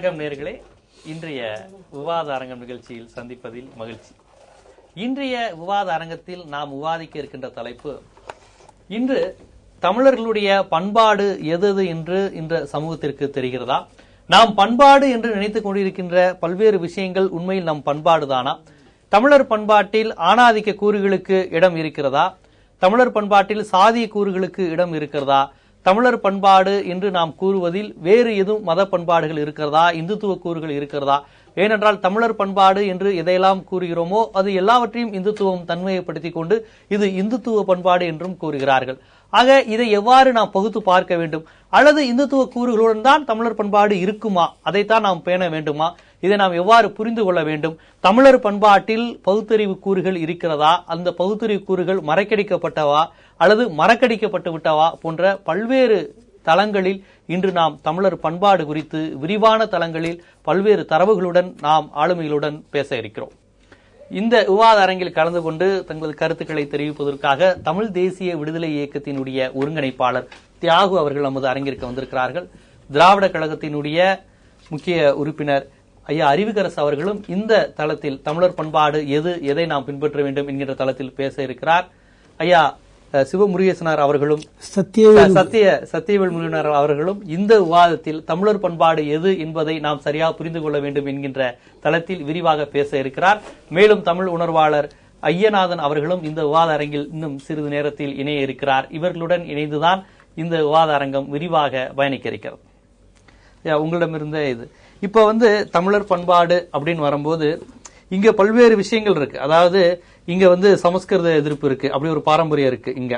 வணக்கம் நேயர்களே. இன்றைய விவாத அரங்கம் நிகழ்ச்சியில் சந்திப்பதில் மகிழ்ச்சி. இன்றைய விவாத அரங்கத்தில் நாம் விவாதிக்க இருக்கின்ற தலைப்பு, இன்று தமிழர்களுடைய பண்பாடு எது என்று இந்த சமூகத்திற்கு தெரிகிறதா? நாம் பண்பாடு என்று நினைத்துக் கொண்டிருக்கின்ற பல்வேறு விஷயங்கள் உண்மையில் நம் பண்பாடுதானா? தமிழர் பண்பாட்டில் ஆணாதிக்க கூறுகளுக்கு இடம் இருக்கிறதா? தமிழர் பண்பாட்டில் சாதிய கூறுகளுக்கு இடம் இருக்கிறதா? தமிழர் பண்பாடு என்று நாம் கூறுவதில் வேறு எதுவும் மத பண்பாடுகள் இருக்கிறதா? இந்துத்துவ கூறுகள் இருக்கிறதா? ஏனென்றால் தமிழர் பண்பாடு என்று எதையெல்லாம் கூறுகிறோமோ அது எல்லாவற்றையும் இந்துத்துவம் தன்மையப்படுத்திக் கொண்டு இது இந்துத்துவ பண்பாடு என்றும் கூறுகிறார்கள். ஆக இதை எவ்வாறு நாம் பகுத்து பார்க்க வேண்டும்? அல்லது இந்துத்துவ கூறுகளுடன் தான் தமிழர் பண்பாடு இருக்குமா? அதைத்தான் நாம் பேண வேண்டுமா? இதை நாம் எவ்வாறு புரிந்து கொள்ள வேண்டும்? தமிழர் பண்பாட்டில் பகுத்தறிவு கூறுகள் இருக்கிறதா? அந்த பகுத்தறிவு கூறுகள் மறைக்கடிக்கப்பட்டவா அல்லது மறக்கடிக்கப்பட்டு விட்டவா போன்ற பல்வேறு தளங்களில் இன்று நாம் தமிழர் பண்பாடு குறித்து விரிவான தளங்களில் பல்வேறு தரவுகளுடன் நாம் ஆளுமைகளுடன் பேச இருக்கிறோம். இந்த விவாத அரங்கில் கலந்து கொண்டு தங்களது கருத்துக்களை தெரிவிப்பதற்காக தமிழ் தேசிய விடுதலை இயக்கத்தினுடைய ஒருங்கிணைப்பாளர் தியாகு அவர்கள் நமது அரங்கிற்கு வந்திருக்கிறார்கள். திராவிட கழகத்தினுடைய முக்கிய உறுப்பினர் ஐயா அறிவுக்கரசு அவர்களும் இந்த தளத்தில் தமிழர் பண்பாடு எதை நாம் பின்பற்ற வேண்டும் என்கின்ற தளத்தில் பேச இருக்கிறார். ஐயா சிவமுருகேசனார் அவர்களும் சத்தியவேல் முருகனார் அவர்களும் இந்த விவாதத்தில் தமிழர் பண்பாடு எது என்பதை நாம் சரியாக புரிந்து கொள்ள வேண்டும் என்கின்ற தளத்தில் விரிவாக பேச இருக்கிறார். மேலும் தமிழ் உணர்வாளர் ஐயநாதன் அவர்களும் இந்த விவாத அரங்கில் இன்னும் சிறிது நேரத்தில் இணைய இருக்கிறார். இவர்களுடன் இணைந்துதான் இந்த விவாத அரங்கம் விரிவாக பயணிக்க இருக்கிறது. உங்களிடமிருந்த இது இப்ப தமிழர் பண்பாடு அப்படின்னு வரும்போது இங்க பல்வேறு விஷயங்கள் இருக்கு. அதாவது இங்க சமஸ்கிருத எதிர்ப்பு இருக்கு, அப்படி ஒரு பாரம்பரியம் இருக்கு. இங்க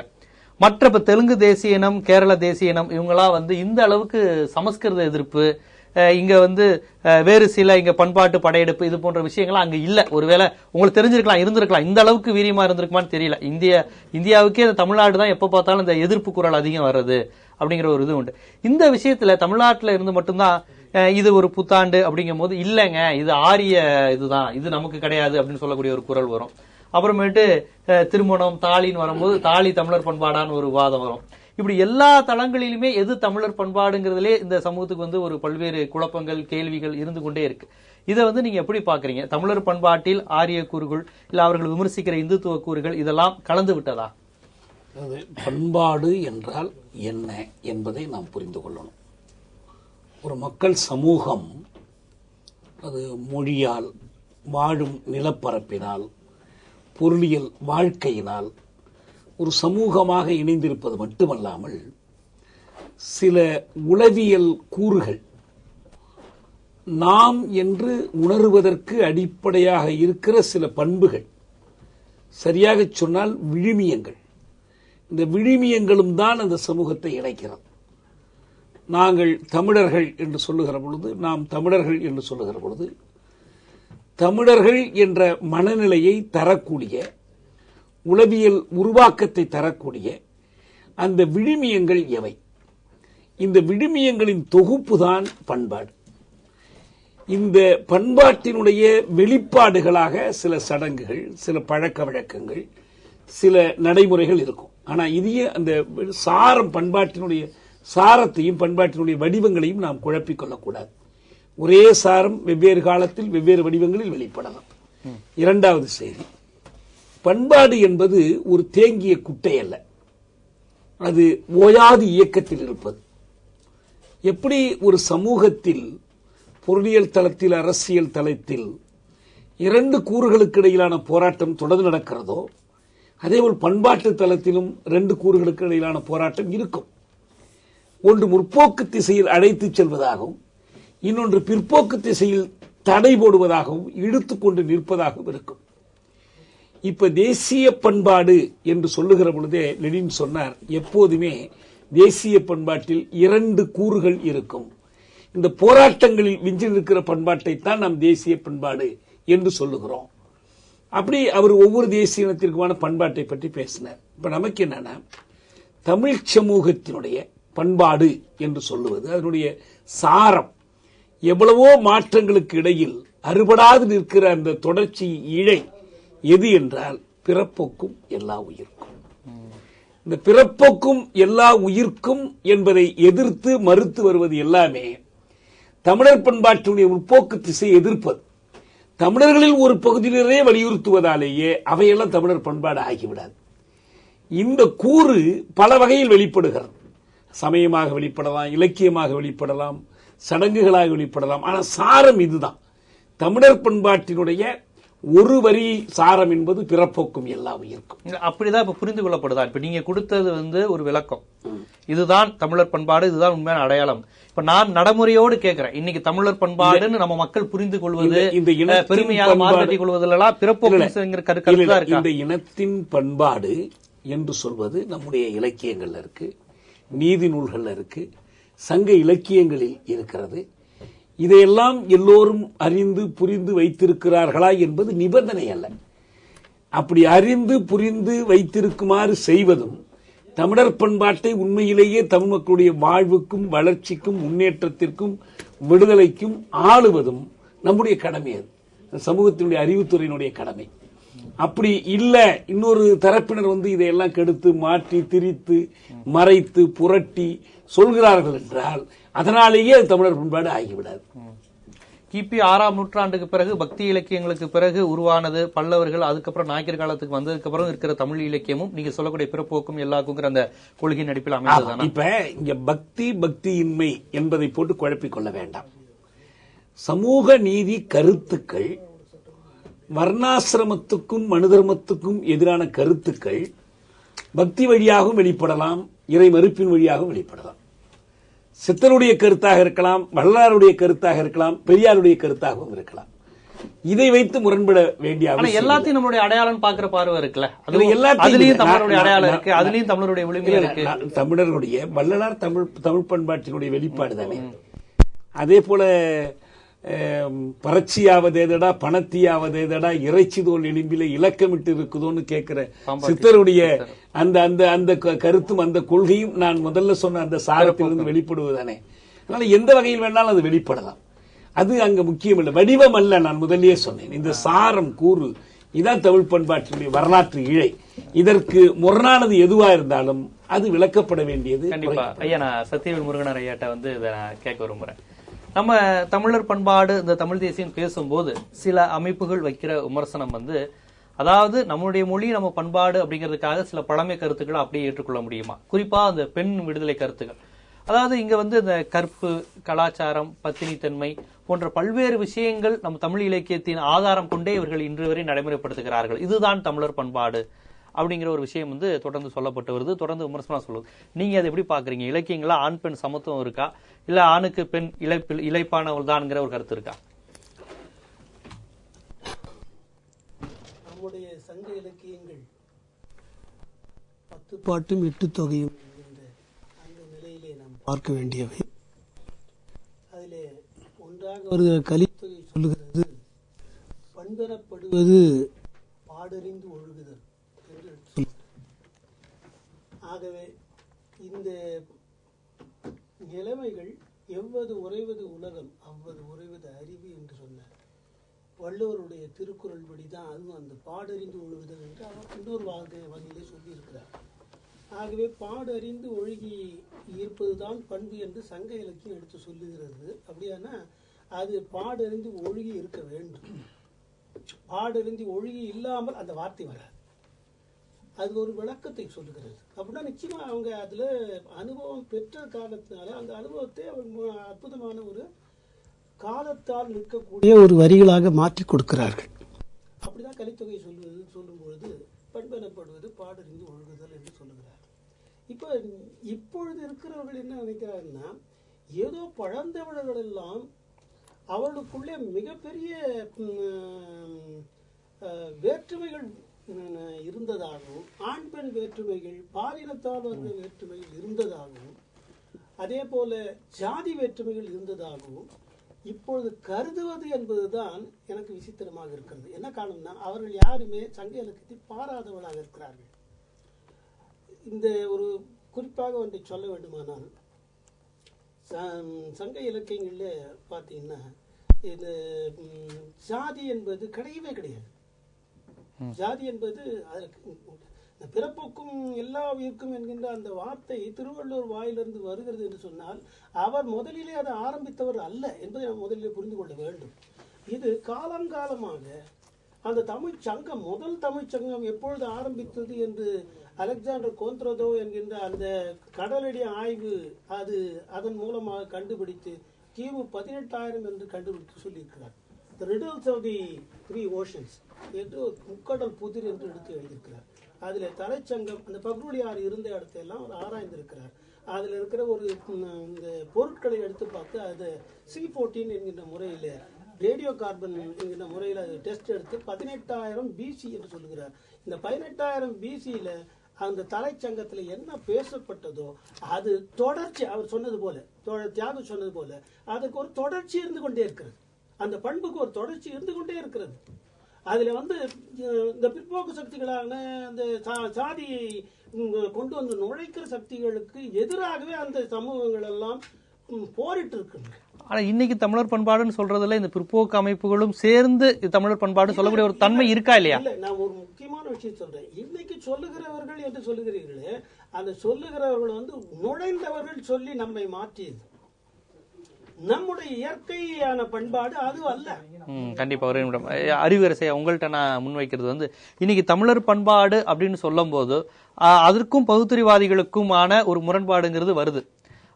மற்ற இப்ப தெலுங்கு தேசிய இனம், கேரள தேசிய இனம் இவங்கெல்லாம் இந்த அளவுக்கு சமஸ்கிருத எதிர்ப்பு, இங்க வேறு சில இங்க பண்பாட்டு படையெடுப்பு இது போன்ற விஷயங்கள்லாம் அங்க இல்ல. ஒருவேளை உங்களுக்கு தெரிஞ்சிருக்கலாம், இருந்திருக்கலாம், இந்த அளவுக்கு வீரியமா இருந்திருக்குமான்னு தெரியல. இந்தியாவுக்கே இந்த தமிழ்நாடு தான் எப்ப பார்த்தாலும் இந்த எதிர்ப்பு குரல் அதிகம் வர்றது அப்படிங்கிற ஒரு இது உண்டு. இந்த விஷயத்துல தமிழ்நாட்டுல இருந்து மட்டும்தான் இது ஒரு புத்தாண்டு அப்படிங்கும் போது இல்லைங்க இது ஆரிய இதுதான், இது நமக்கு கிடையாது அப்படின்னு சொல்லக்கூடிய ஒரு குரல் வரும். அப்புறமேட்டு திருமணம் தாலின்னு வரும்போது தாலி தமிழர் பண்பாடான்னு ஒரு வாதம் வரும். இப்படி எல்லா தளங்களிலுமே எது தமிழர் பண்பாடுங்கிறதுலே இந்த சமூகத்துக்கு ஒரு பல்வேறு குழப்பங்கள் கேள்விகள் இருந்து கொண்டே இருக்கு. இதை நீங்க எப்படி பாக்குறீங்க? தமிழர் பண்பாட்டில் ஆரிய கூறுகள் இல்ல அவர்கள் விமர்சிக்கிற இந்துத்துவ கூறுகள் இதெல்லாம் கலந்து விட்டதா? பண்பாடு என்றால் என்ன என்பதை நாம் புரிந்து கொள்ளணும். ஒரு மக்கள் சமூகம் அது மொழியால், வாழும் நிலப்பரப்பினால், பொருளியல் வாழ்க்கையினால் ஒரு சமூகமாக இணைந்திருப்பது மட்டுமல்லாமல் சில உளவியல் கூறுகள் நாம் என்று உணர்வதற்கு அடிப்படையாக இருக்கிற சில பண்புகள், சரியாக சொன்னால் விழுமியங்கள், இந்த விழுமியங்களும் தான் அந்த சமூகத்தை இணைக்கிறது. நாங்கள் தமிழர்கள் என்று சொல்லுகிற பொழுது, நாம் தமிழர்கள் என்று சொல்லுகிற பொழுது தமிழர்கள் என்ற மனநிலையை தரக்கூடிய, உளவியல் உருவாக்கத்தை தரக்கூடிய அந்த விழுமியங்கள் எவை? இந்த விழுமியங்களின் தொகுப்புதான் பண்பாடு. இந்த பண்பாட்டினுடைய வெளிப்பாடுகளாக சில சடங்குகள், சில பழக்க வழக்கங்கள், சில நடைமுறைகள் இருக்கும். ஆனா இதையே அந்த சாரம், பண்பாட்டினுடைய சாரத்தையும் பண்பாட்டினுடைய வடிவங்களையும் நாம் குழப்பிக் கொள்ளக்கூடாது. ஒரே சாரம் வெவ்வேறு காலத்தில் வெவ்வேறு வடிவங்களில் வெளிப்படலாம். இரண்டாவது செய்தி, பண்பாடு என்பது ஒரு தேங்கிய குட்டை அல்ல, அது ஓயாது இயக்கத்தில் இருப்பது. எப்படி ஒரு சமூகத்தில் பொருளியல் தளத்தில், அரசியல் தளத்தில் இரண்டு கூறுகளுக்கு இடையிலான போராட்டம் தொடர்ந்து நடக்கிறதோ, அதேபோல் பண்பாட்டு தளத்திலும் இரண்டு கூறுகளுக்கு இடையிலான போராட்டம் இருக்கும். ஒன்று முற்போக்கு திசையில் அழைத்துச் செல்வதாகவும், இன்னொன்று பிற்போக்கு திசையில் தடை போடுவதாகவும், இழுத்துக்கொண்டு நிற்பதாகவும் இருக்கும். இப்ப தேசிய பண்பாடு என்று சொல்லுகிற பொழுதே லெனின் சொன்னார், எப்போதுமே தேசிய பண்பாட்டில் இரண்டு கூறுகள் இருக்கும். இந்த போராட்டங்களில் விஞ்சி நிற்கிற பண்பாட்டைத்தான் நாம் தேசிய பண்பாடு என்று சொல்லுகிறோம். அப்படி அவர் ஒவ்வொரு தேசிய இனத்திற்குமான பண்பாட்டை பற்றி பேசினார். இப்ப நமக்கு என்னன்னா, தமிழ் சமூகத்தினுடைய பண்பாடு என்று சொல்லுவது, அதனுடைய சாரம் எவ்வளவோ மாற்றங்களுக்கு இடையில் அறுபடாது நிற்கிற அந்த தொடர்ச்சி இழை எது என்றால் பிறப்போக்கும் எல்லா உயிர்க்கும். இந்த பிறப்போக்கும் எல்லா உயிர்க்கும் என்பதை எதிர்த்து மறுத்து வருவது எல்லாமே தமிழர் பண்பாட்டினுடைய முற்போக்கு திசை எதிர்ப்பது, தமிழர்களில் ஒரு பகுதியினரே வலியுறுத்துவதாலேயே அவையெல்லாம் தமிழர் பண்பாடு ஆகிவிடாது. இந்த கூறு பல வகையில் வெளிப்படுகிறது. சமயமாக வெளிப்படலாம், இலக்கியமாக வெளிப்படலாம், சடங்குகளாக வெளிப்படலாம். ஆனால் சாரம் இதுதான். தமிழர் பண்பாட்டினுடைய ஒரு வரி சாரம் என்பது பிறப்போக்கும் எல்லா உயிர்க்கும். அப்படிதான் இப்ப புரிந்து கொள்ளப்படுதா? இப்ப நீங்க கொடுத்தது ஒரு விளக்கம், இதுதான் தமிழர் பண்பாடு, இதுதான் உண்மையான அடையாளம். இப்ப நான் நடைமுறையோடு கேட்கிறேன், இன்னைக்கு தமிழர் பண்பாடுன்னு நம்ம மக்கள் புரிந்து கொள்வது, இந்த பெருமையாக மாற்றி கொள்வதெல்லாம் பிறப்போக்குங்கிற கருத்து தான் இருக்கு. இந்த இனத்தின் பண்பாடு என்று சொல்வது நம்முடைய இலக்கியங்கள்ல இருக்கு, நீதி நூல்கள்ல இருக்கு, சங்க இலக்கியங்களில் இருக்கிறது. இதையெல்லாம் எல்லோரும் அறிந்து புரிந்து வைத்திருக்கிறார்களா என்பது நிபந்தனை அல்ல. அப்படி அறிந்து புரிந்து வைத்திருக்குமாறு செய்வதும், தமிழர் பண்பாட்டை உண்மையிலேயே தமிழ் மக்களுடைய வாழ்வுக்கும் வளர்ச்சிக்கும் முன்னேற்றத்திற்கும் விடுதலைக்கும் ஆளுவதும் நம்முடைய கடமை. அது சமூகத்தினுடைய அறிவுத்துறையினுடைய கடமை. அப்படி இல்ல, இன்னொரு தரப்பினர் இதையெல்லாம் கெடுத்து மாற்றி திரித்து மறைத்து புரட்டி சொல்கிறார்கள் என்றால் அதனாலேயே அது தமிழர் பண்பாடு ஆகிவிடாது. கிபி 6ஆம் நூற்றாண்டுக்கு பிறகு பக்தி இலக்கியங்களுக்கு பிறகு உருவானது பல்லவர்கள், அதுக்கப்புறம் நாயக்கர் காலத்துக்கு வந்ததுக்கு அப்புறம் இருக்கிற தமிழ் இலக்கியமும் நீங்க சொல்லக்கூடிய பிறப்போக்கும் எல்லாக்குங்கிற அந்த கொள்கையின் அடிப்பில் அமைந்ததுதான். இப்ப இங்க பக்தியின்மை என்பதை போட்டு குழப்பிக் கொள்ள வேண்டாம். சமூக நீதி கருத்துக்கள், வர்ணாசிரமத்துக்கும் மனு தர்மத்துக்கும் எதிரான கருத்துக்கள் பக்தி வழியாகவும் வெளிப்படலாம், இறை மறுப்பின் வழியாகவும் வெளிப்படலாம். சித்தருடைய கருத்தாக இருக்கலாம், வள்ளலாருடைய கருத்தாக இருக்கலாம், பெரியாருடைய கருத்தாகவும் இருக்கலாம். இதை வைத்து முரண்பட வேண்டிய அவசியம் எல்லாத்தையும் நம்மளுடைய அடையாளம் பாக்குற பார்வை இருக்குல்ல, அதுலயும் தமிழருடைய அடையாளம் இருக்கு, அதுலயும் தமிழருடைய விளிம்பு இருக்கு. தமிழர்களுடைய வள்ளலார் தமிழ் பண்பாட்டினுடைய வெளிப்பாடு தானே. அதே போல பறச்சியாவதேதடா பணத்தியாவதேதடா இறைச்சி தோல் எலும்பில இலக்கமிட்டு இருக்குதோன்னு கேட்கிற சித்தருடைய அந்த அந்த அந்த கருத்தும் அந்த கொள்கையும் நான் முதல்ல சொன்ன அந்த சாரத்திலிருந்து வெளிப்படுவதானே. அதனால எந்த வகையில் வேணாலும் அது வெளிப்படலாம். அது அங்க முக்கியம் இல்லை, வடிவம் அல்ல. நான் முதல்லயே சொன்னேன், இந்த சாரம் கூறு இதான் தமிழ் பண்பாட்டினுடைய வரலாற்று இழை. இதற்கு முரணானது எதுவா இருந்தாலும் அது விளக்கப்பட வேண்டியது. கண்டிப்பா ஐயா, நான் சத்தியவேல் முருகனார் ஐயாட்ட இதை நான் கேட்க விரும்புறேன். நம்ம தமிழர் பண்பாடு, இந்த தமிழ் தேசியம் பேசும்போது சில அமைப்புகள் வைக்கிற விமர்சனம் அதாவது நம்மளுடைய மொழி நம்ம பண்பாடு அப்படிங்கிறதுக்காக சில பழமை கருத்துக்களை அப்படியே ஏற்றுக்கொள்ள முடியுமா? குறிப்பா அந்த பெண் விடுதலை கருத்துக்கள், அதாவது இங்க இந்த கற்பு, கலாச்சாரம், பத்தினித்தன்மை போன்ற பல்வேறு விஷயங்கள் நம்ம தமிழ் இலக்கியத்தின் ஆதாரம் கொண்டே இவர்கள் இன்று வரை நடைமுறைப்படுத்துகிறார்கள். இதுதான் தமிழர் பண்பாடு அப்படிங்கிற ஒரு விஷயம் தொடர்ந்து சொல்லப்பட்டு வருது, தொடர்ந்து விமர்சனம் சொல்லுது. நீங்க அதை எப்படி பாக்குறீங்க? இலக்கியங்களா ஆண் பெண் சமத்துவம் இருக்கா, இல்ல ஆணுக்கு பெண் இழைப்பானவள் தான்ங்கிற ஒரு கருத்து இருக்கா? நம்முடைய சங்க இலக்கியங்கள் 10 பாட்டும் 8 தொகையும் அந்த நிலையிலே நாம் பார்க்க வேண்டியவை. அதிலே ஒன்றாக வருகிற கலித்தொகை சொல்லுகிறது, பண்பெறப்படுவது பாடறிந்து ஒழுகுதல் என்று சொல்லுகிறது. ஆகவே இந்த நிலைமைகள் எவ்வது உறைவது உலகம் அவ்வது உறைவது அறிவு என்று சொன்னார் வள்ளுவருடைய திருக்குறள் படிதான் அதுவும் அந்த பாடறிந்து ஒழுகுதல் என்று அவர் இன்னொரு வகையிலே சொல்லியிருக்கிறார். ஆகவே பாடறிந்து ஒழுகி இருப்பதுதான் பண்பு என்று சங்க இலக்கியம் எடுத்து சொல்லுகிறது. அப்படியானா அது பாடறிந்து ஒழுகி இருக்க வேண்டும். பாடறிந்து ஒழுகி இல்லாமல் அந்த வார்த்தை வராது. அது ஒரு விளக்கத்தை சொல்லுகிறது. அப்படின்னா நிச்சயமா அவங்க அதுல அனுபவம் பெற்ற காரணத்தினால அந்த அனுபவத்தை அவங்க அற்புதமான ஒரு காலத்தால் நிற்கக்கூடிய ஒரு வரிகளாக மாற்றி கொடுக்கிறார்கள். அப்படிதான் கலித்தொகை சொல்லும் பொழுது பண்பெறப்படுவது பாடறிந்து ஒழுகுதல் என்று சொல்லுகிறார். இப்பொழுது இருக்கிறவர்கள் என்ன நினைக்கிறாங்கன்னா, ஏதோ பழந்தமிழர்கள் எல்லாம் அவர்களுக்குள்ளே மிகப்பெரிய வேற்றுமைகள் இருந்ததாகவும், ஆண் பெண் வேற்றுமைகள், பாலினத்தால் வந்த வேற்றுமைகள் இருந்ததாகவும், அதே போல ஜாதி வேற்றுமைகள் இருந்ததாகவும் இப்பொழுது கருதுவது என்பதுதான் எனக்கு விசித்திரமாக இருக்கிறது. என்ன காரணம்னா, அவர்கள் யாருமே சங்க இலக்கியத்தை பாராதவர்களாக இருக்கிறார்கள். இந்த ஒரு குறிப்பாக ஒன்றை சொல்ல வேண்டுமானால், சங்க இலக்கியங்களில் பார்த்தீங்கன்னா இந்த ஜாதி என்பது கிடையவே கிடையாது. ஜாதி என்பது இந்த பிறப்புக்கும் எல்லா உயிர்க்கும் என்கின்ற அந்த வார்த்தை திருவள்ளுவர் வாயிலிருந்து வருகிறது என்று சொன்னால் அவர் முதலிலே அதை ஆரம்பித்தவர் அல்ல என்பதை நாம் முதலிலே புரிந்து கொள்ள வேண்டும். இது காலங்காலமாக அந்த தமிழ் சங்கம், முதல் தமிழ் சங்கம் எப்பொழுது ஆரம்பித்தது என்று அலெக்சாண்டர் கோந்த்ரதோ என்கின்ற அந்த கடலடி ஆய்வு அதன் மூலமாக கண்டுபிடித்து கிமு 18,000 என்று கண்டுபிடித்து சொல்லியிருக்கிறார். தி ரிடல்ஸ் ஆஃப் தி 3 ஓஷன்ஸ் என்று முக்கடல் புதிர் என்று எடுத்து எழுதியிருக்கிறார். அதில் தலைச்சங்கம், அந்த பக்ருடி ஆறு இருந்த இடத்தையெல்லாம் அவர் ஆராய்ந்திருக்கிறார். அதில் இருக்கிற ஒரு இந்த பொருட்களை எடுத்து பார்த்து அதை C14 என்கின்ற முறையில், ரேடியோ கார்பன் என்கின்ற முறையில் அது டெஸ்ட் எடுத்து 18,000 BC என்று சொல்லுகிறார். இந்த 18,000 BCயில் அந்த தலைச்சங்கத்தில் என்ன பேசப்பட்டதோ அது தொடர்ச்சி, அவர் சொன்னது போல, தியாகம் சொன்னது போல, அதுக்கு ஒரு தொடர்ச்சி இருந்து கொண்டே இருக்கிறது. அந்த பண்புக்கு ஒரு தொடர்ச்சி இருந்து கொண்டே இருக்கிறது. அதில் இந்த பிற்போக்கு சக்திகளான அந்த சாதியை கொண்டு வந்து நுழைக்கிற சக்திகளுக்கு எதிராகவே அந்த சமூகங்கள் எல்லாம் போரிட்டு இருக்கின்றன. ஆனா இன்னைக்கு தமிழர் பண்பாடுன்னு சொல்றதுல இந்த பிற்போக்கு அமைப்புகளும் சேர்ந்து தமிழர் பண்பாடு சொல்லக்கூடிய ஒரு தன்மை இருக்கா இல்லையா? இல்ல, நான் ஒரு முக்கியமான விஷயம் சொல்றேன். இன்னைக்கு சொல்லுகிறவர்கள் என்று சொல்லுகிறீர்களே, அந்த சொல்லுகிறவர்கள் நுழைந்தவர்கள் சொல்லி நம்மை மாற்றியது. நம்முடைய இயற்கையான பண்பாடு அது அல்ல. கண்டிப்பா ஒரே நிமிடம். அறிவுரசை உங்கள்கிட்ட நான் முன்வைக்கிறது இன்னைக்கு தமிழர் பண்பாடு அப்படின்னு சொல்லும் போது அதற்கும் பகுத்தறிவாதிகளுக்குமான ஒரு முரண்பாடுங்கிறது வருது.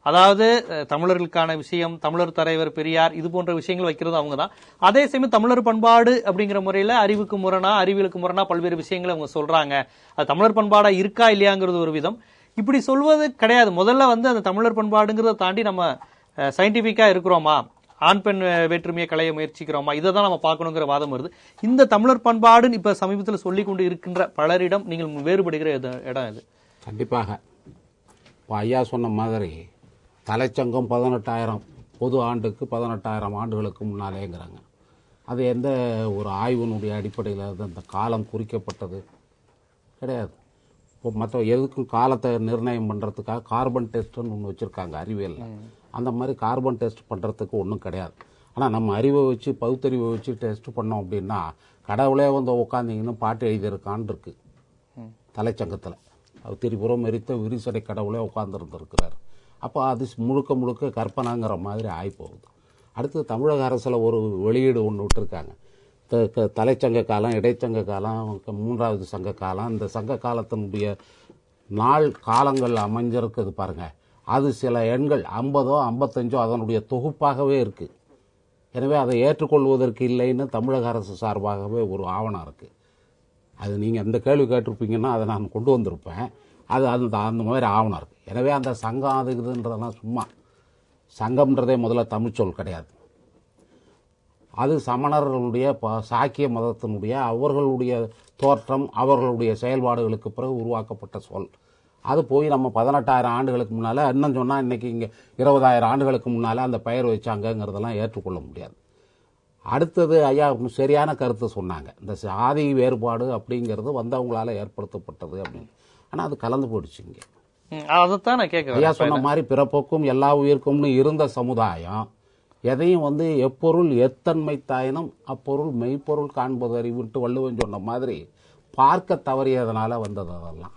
அதாவது தமிழர்களுக்கான விஷயம், தமிழர் தலைவர் பெரியார், இது போன்ற விஷயங்கள் வைக்கிறது அவங்க தான். அதே சமயம் தமிழர் பண்பாடு அப்படிங்கிற முறையில அறிவுக்கு முரணா, அறிவியலுக்கு முரணா பல்வேறு விஷயங்களை அவங்க சொல்றாங்க. அது தமிழர் பண்பாடா இருக்கா இல்லையாங்கிறது ஒரு விதம். இப்படி சொல்வது கிடையாது. முதல்ல அந்த தமிழர் பண்பாடுங்கிறத தாண்டி நம்ம சயின்டிபிக்கா இருக்கிறோமா, ஆண் பெண் வேற்றுமையை களைய முயற்சிக்கிறோமா, இதை தான் நம்ம பார்க்கணுங்கிற வாதம் வருது. இந்த தமிழர் பண்பாடுன்னு இப்ப சமீபத்தில் சொல்லி கொண்டு இருக்கின்ற பலரிடம் நீங்கள் வேறுபடுகிற இடம் இது. கண்டிப்பாக ஐயா சொன்ன மாதிரி தலைச்சங்கம் 18,000 பொது ஆண்டுக்கு 18,000 ஆண்டுகளுக்கு முன்னாலேங்கிறாங்க. அது எந்த ஒரு ஆய்வினுடைய அடிப்படையில் அந்த காலம் குறிக்கப்பட்டது கிடையாது. இப்போ மற்ற எதுக்கும் காலத்தை நிர்ணயம் பண்ணுறதுக்காக கார்பன் டெஸ்ட்டுன்னு ஒன்று வச்சுருக்காங்க அறிவியலில். அந்த மாதிரி கார்பன் டெஸ்ட் பண்ணுறதுக்கு ஒன்றும் கிடையாது. ஆனால் நம்ம அறிவை வச்சு, பகுத்தறிவை வச்சு டெஸ்ட் பண்ணோம் அப்படின்னா கடவுளே உட்காந்திங்கன்னு பாட்டு எழுதியிருக்கான் இருக்கு தலைச்சங்கத்தில். அவர் திரிபுரம் எரித்த விரிசடை கடவுளே உட்காந்துருந்துருக்கிறார். அப்போ அது முழுக்க முழுக்க கற்பனைங்கிற மாதிரி ஆகிப்போகுது. அடுத்து தமிழக அரசில் ஒரு வெளியீடு ஒன்று விட்டுருக்காங்க. தலைச்சங்க காலம், இடைச்சங்க காலம், 3வது சங்க காலம். இந்த சங்க காலத்தினுடைய நாள் காலங்கள் அமைஞ்சிருக்குது பாருங்க. அது சில எண்கள் 50ஓ 55ஓ அதனுடைய தொகுப்பாகவே இருக்குது. எனவே அதை ஏற்றுக்கொள்வதற்கு இல்லைன்னு தமிழக அரசு சார்பாகவே ஒரு ஆவணம் இருக்குது. அது நீங்கள் இந்த கேள்வி கேட்டிருப்பீங்கன்னா அதை நான் கொண்டு வந்திருப்பேன். அது அந்த மாதிரி ஆவணம் இருக்குது. எனவே அந்த சங்கம் அது இதுன்றதெல்லாம் சும்மா. சங்கம்ன்றதே முதல்ல தமிழ்ச்சொல் கிடையாது. அது சமணர்களுடைய சாக்கிய மதத்தினுடைய அவர்களுடைய தோற்றம், அவர்களுடைய செயல்பாடுகளுக்கு பிறகு உருவாக்கப்பட்ட சொல். அது போய் நம்ம 18,000 ஆண்டுகளுக்கு முன்னால், இன்னும் சொன்னால் இன்றைக்கி இங்கே 20,000 ஆண்டுகளுக்கு முன்னால் அந்த பெயர் வச்சாங்கங்கிறதெல்லாம் ஏற்றுக்கொள்ள முடியாது. அடுத்தது ஐயா சரியான கருத்து சொன்னாங்க. இந்த சாதி வேறுபாடு அப்படிங்கிறது வந்தவங்களால ஏற்படுத்தப்பட்டது அப்படின்னு. ஆனால் அது கலந்து போயிடுச்சு. இங்கே அதைத்தான் நான் கேட்குறேன். ஐயா சொன்ன மாதிரி பிறப்புக்கும் எல்லா உயிர்க்கும்னு இருந்த சமுதாயம் எதையும் எப்பொருள் எத்தன்மை தாயினும் அப்பொருள் மெய்ப்பொருள் காண்பது அறிவுன்ட்டு வள்ளுவன் சொன்ன மாதிரி பார்க்க தவறியதனால வந்தது. அதெல்லாம்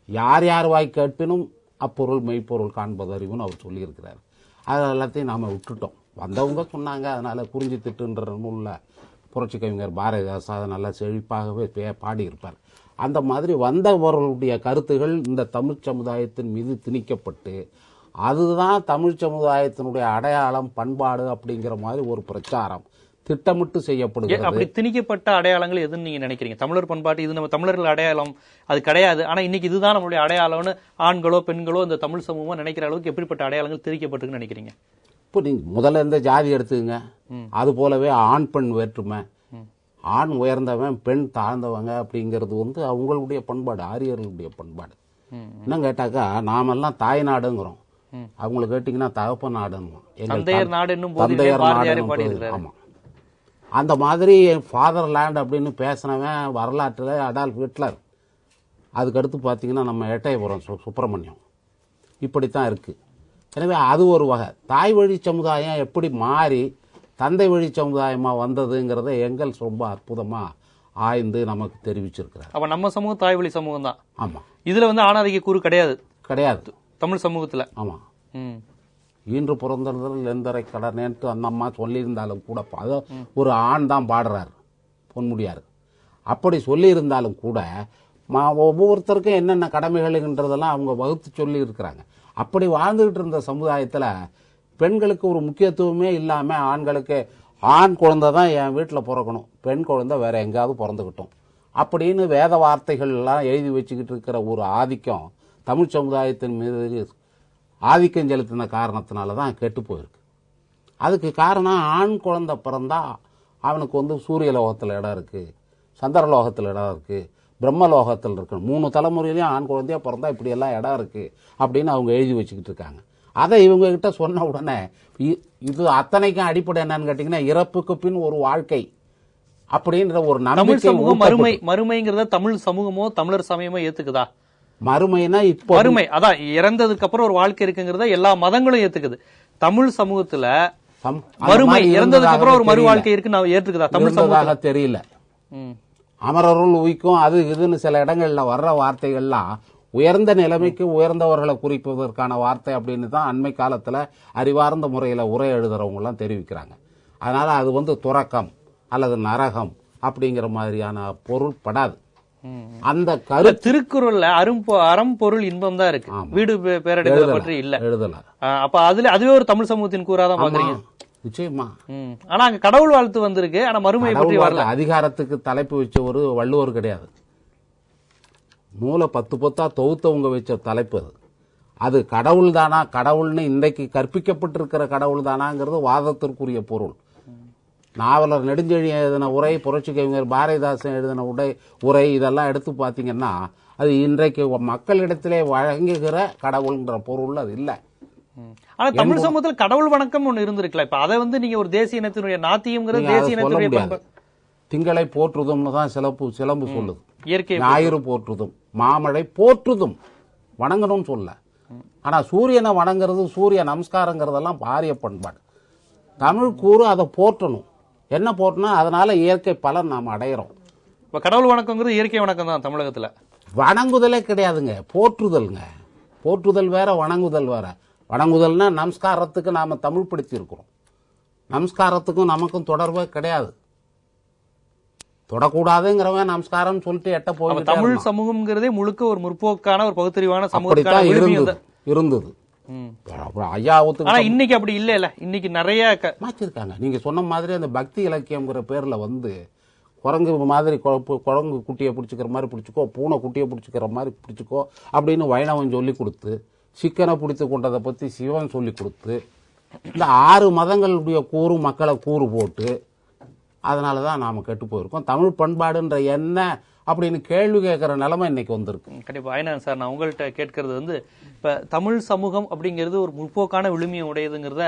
யார் யார் வாய் கேட்பினும் அப்பொருள் மெய்ப்பொருள் காண்பது அறிவுன்னு அவர் சொல்லியிருக்கிறார். அது எல்லாத்தையும் நாம் விட்டுட்டோம். வந்தவங்க சொன்னாங்க, அதனால் குறிஞ்சி திட்டுன்ற நூலில் புரட்சி கவிஞர் பாரதிதாசன் அதை நல்லா செழிப்பாகவே பாடியிருப்பார். அந்த மாதிரி வந்தவர்களுடைய கருத்துகள் இந்த தமிழ் சமுதாயத்தின் மீது திணிக்கப்பட்டு அதுதான் தமிழ் சமுதாயத்தினுடைய அடையாளம், பண்பாடு அப்படிங்கிற மாதிரி ஒரு பிரச்சாரம் திட்டமிட்டு செய்யப்படுகிறது. அப்படி திணிக்கப்பட்ட அடையாளங்கள் எதுன்னு நீங்க நினைக்கிறீங்க? தமிழர் பண்பாட்டு இது நம்ம தமிழர்கள் அடையாளம் அது கிடையாது, ஆனா இன்னைக்கு இதுதான் நம்மளுடைய அடையாளம்னு ஆண்களோ பெண்களோ இந்த தமிழ் சமூகமோ நினைக்கிற அளவுக்கு எப்படிப்பட்ட அடையாளங்கள் திணிக்கப்பட்டுன்னு நினைக்கிறீங்க? இப்போ நீங்க முதல்ல இந்த ஜாதி எடுத்துக்கங்க. அது போலவே ஆண் பெண் வேற்றுமை, ஆண் உயர்ந்தவன் பெண் தாழ்ந்தவங்க அப்படிங்கிறது அவங்களுடைய பண்பாடு, ஆரியர்களுடைய பண்பாடு. இன்னும் கேட்டாக்கா நாமெல்லாம் தாய் நாடுங்கிறோம், அவங்களை கேட்டீங்கன்னா தகப்ப நாடுன்னு. ஆமா, அந்த மாதிரி ஃபாதர் லேண்ட் அப்படின்னு பேசினவன் வரலாற்றில் அடால்ஃப் ஹிட்லர். அதுக்கடுத்து பார்த்தீங்கன்னா நம்ம எட்டயபுரம் சுப்பிரமணியம். இப்படித்தான் இருக்குது. எனவே அது ஒரு வகை. தாய் வழி சமுதாயம் எப்படி மாறி தந்தை வழி சமுதாயமாக வந்ததுங்கிறத எங்கெல்ஸ் ரொம்ப அற்புதமாக ஆய்ந்து நமக்கு தெரிவிச்சிருக்கிறார். அப்ப நம்ம சமூகம் தாய்வழி சமூகம் தான். ஆமா, இதுல வந்து ஆணாதிக்க கூறு கிடையாது தமிழ் சமூகத்துல. ஆமா, ஈன்று புறந்தல் எந்தரை கடனேன்ட்டு அந்த அம்மா சொல்லியிருந்தாலும் கூட அது ஒரு ஆண் தான் பாடுறாரு பொன்முடியார். அப்படி சொல்லியிருந்தாலும் கூட ஒவ்வொருத்தருக்கும் என்னென்ன கடமைகள்ன்றதெல்லாம் அவங்க வகுத்து சொல்லி இருக்கிறாங்க. அப்படி வாழ்ந்துகிட்டு இருந்த சமுதாயத்தில் பெண்களுக்கு ஒரு முக்கியத்துவமே இல்லாமல் ஆண்களுக்கு ஆண் குழந்தை தான் என் வீட்டில் பிறக்கணும், பெண் குழந்தை வேற எங்கேயாவது பிறந்துக்கிட்டோம் அப்படின்னு வேத வார்த்தைகள்லாம் எழுதி வச்சுக்கிட்டு இருக்கிற ஒரு ஆதிக்கம் தமிழ் சமுதாயத்தின் மீது ஆதிக்கம் செலுத்தின காரணத்தினால தான் கெட்டு போயிருக்கு. அதுக்கு காரணம் ஆண் குழந்தை பிறந்தா அவனுக்கு வந்து சூரிய லோகத்தில் இடம் இருக்குது, சந்திரலோகத்தில் இடம் இருக்குது, பிரம்மலோகத்தில் இருக்கு, 3 தலைமுறையிலையும் ஆண் குழந்தையா பிறந்தா இப்படியெல்லாம் இடம் இருக்குது அப்படின்னு அவங்க எழுதி வச்சுக்கிட்டு இருக்காங்க. அதை இவங்க கிட்ட சொன்ன உடனே இது அத்தனைக்கும் அடிப்படை என்னன்னு கேட்டீங்கன்னா இறப்புக்கு பின் ஒரு வாழ்க்கை அப்படின்ற ஒரு நம்பிக்கை. மறுமைங்கிறத தமிழ் சமூகமோ தமிழர் சமயமோ ஏத்துக்குதா? மறுமைனா இப்போ மறுமை அதான் இறந்ததுக்கு அப்புறம் ஒரு வாழ்க்கை இருக்குங்கிறத எல்லா மதங்களும் ஏத்துக்குது. தமிழ் சமூகத்துல மறுமை இறந்ததுக்கு அப்புறம் ஒரு மறு வாழ்க்கை இருக்கு நான் ஏற்றுக்குதா? தமிழ் சமூகத்துல தெரியல. அமரருள் உயிக்கும் அது இதுன்னு சில இடங்கள்ல வர்ற வார்த்தைகள்லாம் உயர்ந்த நிலைமைக்கு உயர்ந்தவர்களை குறிப்பதற்கான வார்த்தை அப்படின்னு தான் அண்மை காலத்துல அறிவார்ந்த முறையில உரை எழுதுறவங்க எல்லாம் தெரிவிக்கிறாங்க. அதனால அது வந்து துறக்கம் அல்லது நரகம் அப்படிங்கிற மாதிரியான பொருள் படாது. அந்த திருக்குறள்ல அறம் பொருள் இன்பம் தான் இருக்கு, வீடு பேரடைதல் பற்றி இல்ல எழுதல. அப்ப அதுவே ஒரு தமிழ் சமூகத்தின் கூறாதான் பாக்குறீங்க. நிச்சயமா. ஆனா அங்க கடவுள் வாழ்த்து வந்திருக்கு, ஆனா மறுமையை பற்றி வரல. அதிகாரத்துக்கு தலைப்பு வச்ச ஒரு வள்ளுவர் கிடையாது, நூலை 10 பொத்தா தொகுத்தவங்க வச்ச தலைப்பு அது. அது கடவுள் தானா, கடவுள்னு இன்றைக்கு கற்பிக்கப்பட்டிருக்கிற கடவுள் தானாங்கிறது வாதத்திற்குரிய பொருள். நாவலர் நெடுஞ்செழியன் எழுதின உரை, புரட்சி கவிஞர் பாரதிதாசன் எழுதின உரை இதெல்லாம் எடுத்து பார்த்தீங்கன்னா அது இன்றைக்கு மக்களிடத்திலே வழங்குகிற கடவுள்ன்ற பொருள் அது இல்லை. ஆனா தமிழ் சமூகத்தில் கடவுள் வணக்கம் ஒண்ணு இருந்திருக்கல. இப்ப அதை வந்து நீங்க ஒரு தேசிய இனத்தினுடைய நாத்தியம்ங்கிறது தேசிய இனத்தினுடைய திங்களை போற்றுதும்னு தான் சிலம்பு சொல்லுது. இயற்கை ஞாயிறு போற்றுதும், மாமழை போற்றுதும், வணங்கணும்னு சொல்ல. ஆனா சூரியனை வணங்குறது, சூரிய நமஸ்காரங்கிறதெல்லாம் பாரிய பண்பாடு. தமிழ் கூறு அதை போற்றணும். என்ன போட்டணும், அதனால இயற்கை பலன் நாம் அடையிறோம். இப்ப கடவுள் வணக்கங்கிறது இயற்கை வணக்கம் தான். தமிழகத்துல வணங்குதலே கிடையாதுங்க, போற்றுதல்ங்க. போற்றுதல் வேற, வணங்குதல் வேற. வணங்குதல்னா நமஸ்காரத்துக்கு நாம தமிழ் படுத்தி இருக்கிறோம். நமஸ்காரத்துக்கும் நமக்கும் தொடர்பே கிடையாது. தொடக்கூடாதுங்கிறவன் நமஸ்காரம் சொல்லிட்டு எட்ட போய் தமிழ் சமூகம்ங்கிறதே முழுக்க ஒரு முற்போக்கான ஒரு பகுத்தறிவான சமூகம் இருந்தது. இன்னைக்கு அப்படி இல்ல. இன்னைக்கு நிறைய மாற்றிருக்காங்க. நீங்க சொன்ன மாதிரி அந்த பக்தி இலக்கியம்ங்கிற பேர்ல வந்து குரங்கு மாதிரி குரங்கு குட்டியை பிடிச்சிக்கிற மாதிரி பிடிச்சிக்கோ, பூனை குட்டியை பிடிச்சிக்கிற மாதிரி பிடிச்சிக்கோ அப்படின்னு வைணவன் சொல்லி கொடுத்து, சிக்கனை பிடித்து கொண்டதை பத்தி சிவன் சொல்லி கொடுத்து, இந்த 6 மதங்களுடைய கூறு மக்களை கூறு போட்டு, அதனாலதான் நாம கெட்டு போயிருக்கோம். தமிழ் பண்பாடுன்ற என்ன அப்படின்னு கேள்வி கேட்கிற நிலைமை இன்னைக்கு வந்திருக்கு. கண்டிப்பா. ஆயினா சார், நான் உங்கள்கிட்ட கேட்கறது வந்து இப்ப தமிழ் சமூகம் அப்படிங்கிறது ஒரு முற்போக்கான விழுமியம் உடையதுங்கிறத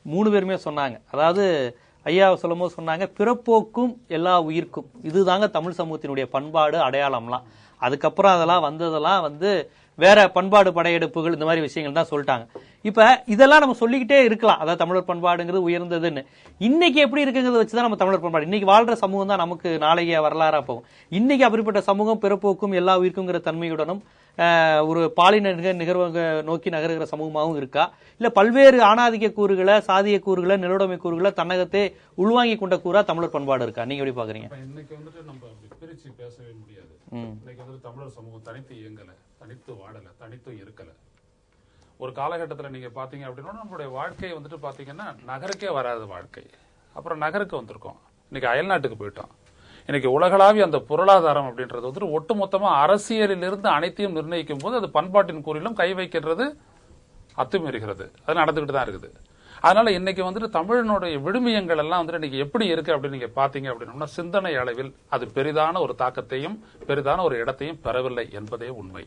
3 பேருமே சொன்னாங்க. அதாவது ஐயா சொல்லும் போது சொன்னாங்க, பிறப்போக்கும் எல்லா உயிர்க்கும், இதுதாங்க தமிழ் சமூகத்தினுடைய பண்பாடு அடையாளம்லாம். அதுக்கப்புறம் அதெல்லாம் வந்ததெல்லாம் வந்து வேற பண்பாடு படையெடுப்புகள் இந்த மாதிரி விஷயங்கள் தான் சொல்லிட்டாங்க. இப்ப இதெல்லாம் நம்ம சொல்லிக்கிட்டே இருக்கலாம். அதாவது தமிழர் பண்பாடுங்கிறது உயர்ந்ததுன்னு. இன்னைக்கு எப்படி இருக்குங்கிறத வச்சுதான் நம்ம தமிழர் பண்பாடு, இன்னைக்கு வாழ்ற சமூகம் தான் நமக்கு நாளைய வரலாறா போகும். இன்னைக்கு அப்படிப்பட்ட சமூகம் பிறப்போக்கும் எல்லா உயிர்க்குங்கிற தன்மையுடனும் ஒரு பாலின நிகழ்வு நோக்கி நகருகிற சமூகமாகவும் இருக்கா, இல்ல பல்வேறு ஆணாதிக்க கூறுகளை, சாதிய கூறுகளை, நிலவுடைமை கூறுகளை தன்னகத்தை உள்வாங்கி கொண்ட கூறா தமிழர் பண்பாடு இருக்கா? நீங்க எப்படி பாக்குறீங்க? இன்னைக்கு வந்துட்டு நம்ம பிரிச்சு பேசவே முடியாது. இன்னைக்கு வந்துட்டு தமிழர் சமூகம் தனித்து இயங்கல, தனித்து வாழல, தனித்து இருக்கல. ஒரு காலகட்டத்தில் நீங்க பாத்தீங்க அப்படின்னா நம்மளுடைய வாழ்க்கையை வந்துட்டு பாத்தீங்கன்னா நகருக்கே வராத வாழ்க்கை. அப்புறம் நகருக்கு வந்திருக்கோம், இன்னைக்கு அயல்நாட்டுக்கு போயிட்டோம். இன்னைக்கு உலகளாவிய அந்த பொருளாதாரம் அப்படின்றது வந்துட்டு ஒட்டுமொத்தமா அரசியலிலிருந்து அனைத்தையும் நிர்ணயிக்கும் போது அது பண்பாட்டின் கூறிலும் கை வைக்கிறது அத்துமீறுகிறது. அது நடந்துகிட்டு தான் இருக்குது. அதனால இன்னைக்கு வந்துட்டு தமிழனுடைய விழுமியங்கள் எல்லாம் வந்துட்டு இன்னைக்கு எப்படி இருக்கு அப்படின்னு நீங்க பாத்தீங்க அப்படின்னா சிந்தனை அளவில் அது பெரிதான ஒரு தாக்கத்தையும் பெரிதான ஒரு இடத்தையும் பெறவில்லை என்பதே உண்மை.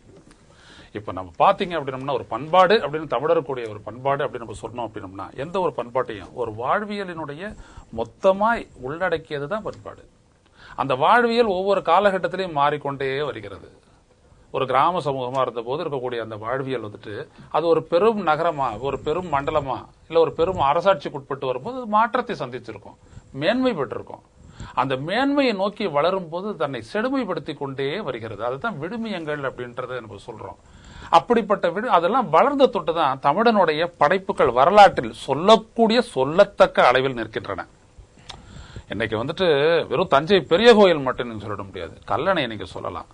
இப்ப நம்ம பாத்தீங்க அப்படின்னம்னா ஒரு பண்பாடு அப்படின்னு தமிழருக்குரிய ஒரு பண்பாடு அப்படின்னு நம்ம சொன்னோம் அப்படின்னம்னா எந்த ஒரு பண்பாட்டையும் ஒரு வாழ்வியலினுடைய மொத்தமாய் உள்ளடக்கியதுதான் பண்பாடு. அந்த வாழ்வியல் ஒவ்வொரு காலகட்டத்திலையும் மாறிக்கொண்டே வருகிறது. ஒரு கிராம சமூகமா இருந்த போது இருக்கக்கூடிய அந்த வாழ்வியல் வந்துட்டு அது ஒரு பெரும் நகரமா, ஒரு பெரும் மண்டலமா, இல்ல ஒரு பெரும் அரசாட்சிக்கு உட்பட்டு வரும்போது அது மாற்றத்தை சந்திச்சிருக்கும், மேன்மை பெற்றிருக்கும். அந்த மேன்மையை நோக்கி வளரும் போது தன்னை செழுமைப்படுத்தி கொண்டே வருகிறது. அதுதான் விழுமியங்கள் அப்படின்றத நம்ம சொல்றோம். அப்படிப்பட்ட அதெல்லாம் வளர்ந்த தொட்டு தான் தமிழனுடைய படைப்புகள் வரலாற்றில் சொல்லத்தக்க அளவில் நிற்கின்றன. இன்னைக்கு வந்துட்டு வெறும் தஞ்சை பெரிய கோயில் மட்டும் நீங்க சொல்லிட முடியாது. கல்லணை நீங்க சொல்லலாம்,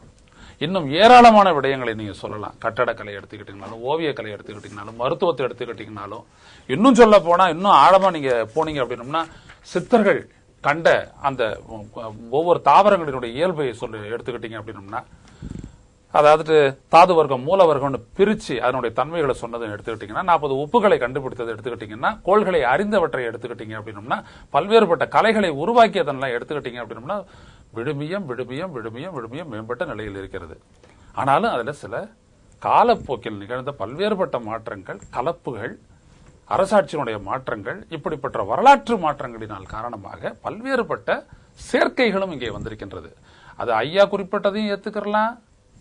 இன்னும் ஏராளமான விடயங்களை நீங்க சொல்லலாம். கட்டடக்கலை எடுத்துக்கிட்டீங்கனாலும், ஓவியக்கலை எடுத்துக்கிட்டீங்கனாலும், மருத்துவத்தை எடுத்துக்கிட்டீங்கனாலும், இன்னும் சொல்ல போனா இன்னும் ஆழமா நீங்க போனீங்க அப்படின்னம்னா சித்தர்கள் கண்ட அந்த ஒவ்வொரு தாவரங்களினுடைய இயல்பை எடுத்துக்கிட்டீங்க அப்படின்னம்னா, அதாவது தாது வர்க்கம் மூல வர்க்கம்னு பிரிச்சு அதனுடைய தன்மைகளை சொன்னதை எடுத்துக்கிட்டீங்கன்னா, 40 உப்புகளை கண்டுபிடித்ததை எடுத்துக்கிட்டீங்கன்னா, கோள்களை அறிந்தவற்றை எடுத்துக்கிட்டீங்க அப்படின்னம்னா, பல்வேறுபட்ட கலைகளை உருவாக்கியதெல்லாம் எடுத்துக்கிட்டீங்க அப்படின்னம்னா, விழுமியம் விழுமியம் விழுமியம் விழுமியம் மேம்பட்ட நிலையில் இருக்கிறது. ஆனாலும் அதுல சில காலப்போக்கில் நிகழ்ந்த பல்வேறுபட்ட மாற்றங்கள், கலப்புகள், அரசாட்சியினுடைய மாற்றங்கள், இப்படிப்பட்ட வரலாற்று மாற்றங்களினால் காரணமாக பல்வேறுபட்ட சேர்க்கைகளும் இங்கே வந்திருக்கின்றது. அது ஐயா குறிப்பிட்டதையும் ஏத்துக்கலாம்,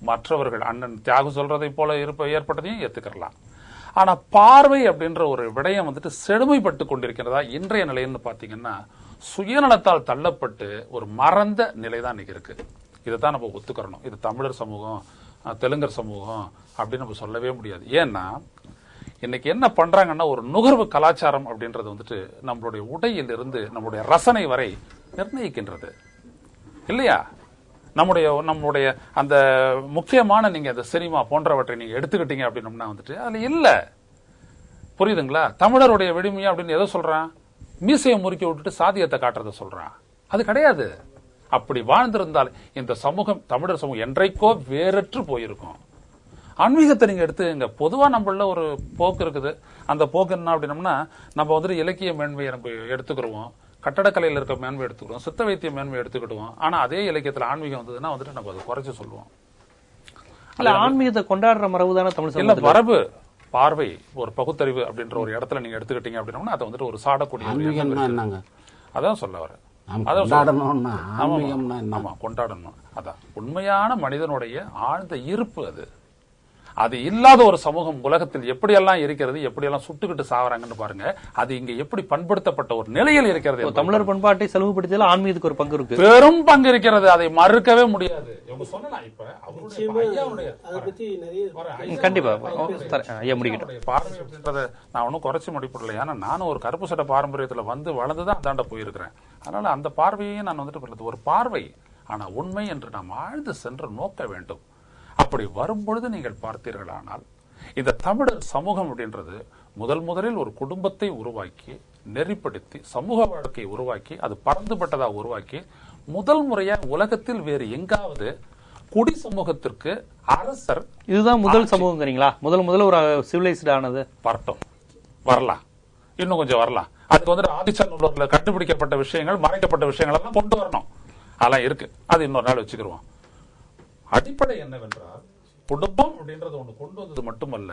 மற்றவர்கள் அண்ணன் தியாகு சொல்றதை போல ஏற்பட்டதையும் ஏத்துக்கலாம். ஆனா பார்வை அப்படின்ற ஒரு விடயம் வந்துட்டு செழுமைப்பட்டு கொண்டிருக்கிறதா இன்றைய நிலைன்னு பாத்தீங்கன்னா, சுயநலத்தால் தள்ளப்பட்டு ஒரு மறந்த நிலைதான் இன்னைக்கு இருக்கு. இதைத்தான் நம்ம ஒத்துக்கிறணும். இது தமிழர் சமூகம், தெலுங்கர் சமூகம் அப்படின்னு நம்ம சொல்லவே முடியாது. ஏன்னா இன்னைக்கு என்ன பண்றாங்கன்னா, ஒரு நுகர்வு கலாச்சாரம் அப்படின்றது வந்துட்டு நம்மளுடைய உடையில் இருந்து நம்மளுடைய ரசனை வரை நிர்ணயிக்கின்றது இல்லையா? நம்முடைய அந்த முக்கியமான நீங்க அந்த சினிமா போன்றவற்றை நீங்க எடுத்துக்கிட்டீங்க அப்படின்னம்னா வந்துட்டு அதுல இல்ல, புரியுதுங்களா? தமிழருடைய விடுமையா அப்படின்னு எதை சொல்றான்? மீசையை முறுக்கி விட்டுட்டு சாதியத்தை காட்டுறத சொல்றான். அது கிடையாது. அப்படி வாழ்ந்திருந்தால் இந்த சமூகம், தமிழர் சமூகம் என்றைக்கோ வேறற்று போயிருக்கும். ஆன்மீகத்தை நீங்க எடுத்துங்க. பொதுவா நம்மள ஒரு போக்கு இருக்குது. அந்த போக்கு என்ன அப்படின்னம்னா, நம்ம வந்துட்டு இலக்கிய மேன்மையை நம்ம எடுத்துக்கிறோம், கட்டடக்கலையில் இருக்க மேன்மை எடுத்துக்கிறோம், சித்த வைத்திய மேன்மை எடுத்துக்கிடுவோம். ஆனா அதே இலக்கியத்துல ஆன்மீகம் வந்ததுன்னா வந்துட்டு நம்ம அதை குறைச்சு சொல்லுவோம். இல்ல, ஆன்மீகத்தை கொண்டாடுற மரபு தானே தமிழ் சமூகம். மரபு, பார்வை, ஒரு பகுத்தறிவு அப்படின்ற ஒரு இடத்துல நீங்க எடுத்துக்கிட்டீங்க அப்படின்னா அதை வந்துட்டு ஒரு சாடக்கூடிய அதான் சொல்ல வர. ஆமா, கொண்டாடணும். அதான் உண்மையான மனிதனுடைய ஆழ்ந்த இருப்பு. அது இல்லாத ஒரு சமூகம் உலகத்தில் எப்படியெல்லாம் இருக்கிறது, எப்படியெல்லாம் சுட்டுக்கிட்டு சாவறாங்கன்னு பாருங்க. அது இங்க எப்படி பண்படுத்தப்பட்ட ஒரு நிலையில் இருக்கிறது. தமிழர் பண்பாட்டை செலவுபடுத்தியதில் ஆன்மீகத்துக்கு ஒரு பங்கு இருக்கு, பெரும் பங்கு இருக்கிறது. அதை மறுக்கவே முடியாது. கண்டிப்பா ஐயா முடிக்கட்டும். பார்வை அப்படின்றத நான் ஒன்னும் குறைச்சு முடிப்பதில்லை. ஏன்னா நானும் ஒரு கருப்பு சட்ட பாரம்பரியத்துல வந்து வளர்ந்துதான் அதாண்ட போயிருக்கிறேன். அதனால அந்த பார்வையை நான் வந்துட்டு ஒரு பார்வை, ஆனா உண்மை என்று நாம் ஆழ்ந்து சென்று நோக்க வேண்டும். அப்படி வரும்பொழுது நீங்கள் பார்த்தீர்களானால், இந்த தமிழர் சமூகம் அப்படின்றது முதலில் ஒரு குடும்பத்தை உருவாக்கி, நெறிப்படுத்தி, சமூக வாழ்க்கையை உருவாக்கி, அது பறந்துபட்டதா உருவாக்கி, முதல் முறையா உலகத்தில் வேறு எங்காவது குடி சமூகத்திற்கு அரசர், இதுதான் முதல் சமூகங்கிறீங்களா? முதல்ல ஒரு சிவிலைஸ்ட் ஆனது வரலாம், இன்னும் கொஞ்சம் வரலாம். அதுக்கு வந்துட்டு ஆதிச்சநல்லூர்ல கண்டுபிடிக்கப்பட்ட விஷயங்கள், மறைக்கப்பட்ட விஷயங்கள் எல்லாம் கொண்டு வரணும். அதெல்லாம் இருக்கு, அது இன்னொரு நாள் வச்சுக்கிருவோம். அடிப்படை என்னவென்றால், குடும்பம் அப்படின்றது ஒண்ணு கொண்டு வந்தது மட்டுமல்ல,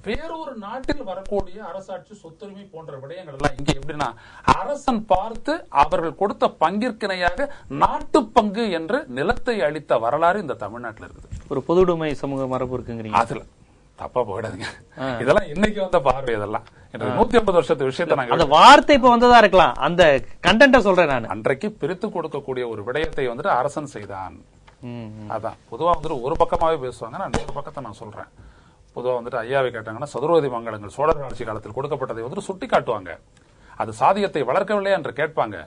வேறொரு நாட்டில் வரக்கூடிய அரசாட்சி, சொத்துரிமை போன்ற விடயங்கள் எல்லாம் இங்க எப்படின்னா, அரசன் பார்த்து அவர்கள் கொடுத்த பங்கிற்கிணையாக நாட்டு பங்கு என்று நிலத்தை அளித்த வரலாறு இந்த தமிழ்நாட்டில் இருக்குது. ஒரு பொதுவுடைமை சமூக மரபு இருக்குங்கிறீங்க. அதுல தப்பா போயிடாதுங்க. இதெல்லாம் இன்னைக்கு வந்த பார்வை. இதெல்லாம் 150 வருஷத்து விஷயத்தை நாங்க, அந்த வார்த்தை இப்ப வந்ததா இருக்கலாம், அந்த கண்டென்ட்ட சொல்றேன் நான். அன்றைக்கு பிரித்து கொடுக்கக்கூடிய ஒரு விடயத்தை வந்துட்டு அரசன் செய்தான். அதான் பொதுவா வந்துட்டு ஒரு பக்கமாவே பேசுவாங்க. நான் இன்னொரு பக்கத்தை நான் சொல்றேன். பொதுவா வந்துட்டு ஐயாவை கேட்டாங்கன்னா, சதுர்வேதி மங்கலங்கள் சோழர் ஆட்சி காலத்தில் கொடுக்கப்பட்டதை வந்துட்டு சுட்டி காட்டுவாங்க. அது சாதியத்தை வளர்க்கவில்லையா என்று கேட்பாங்க.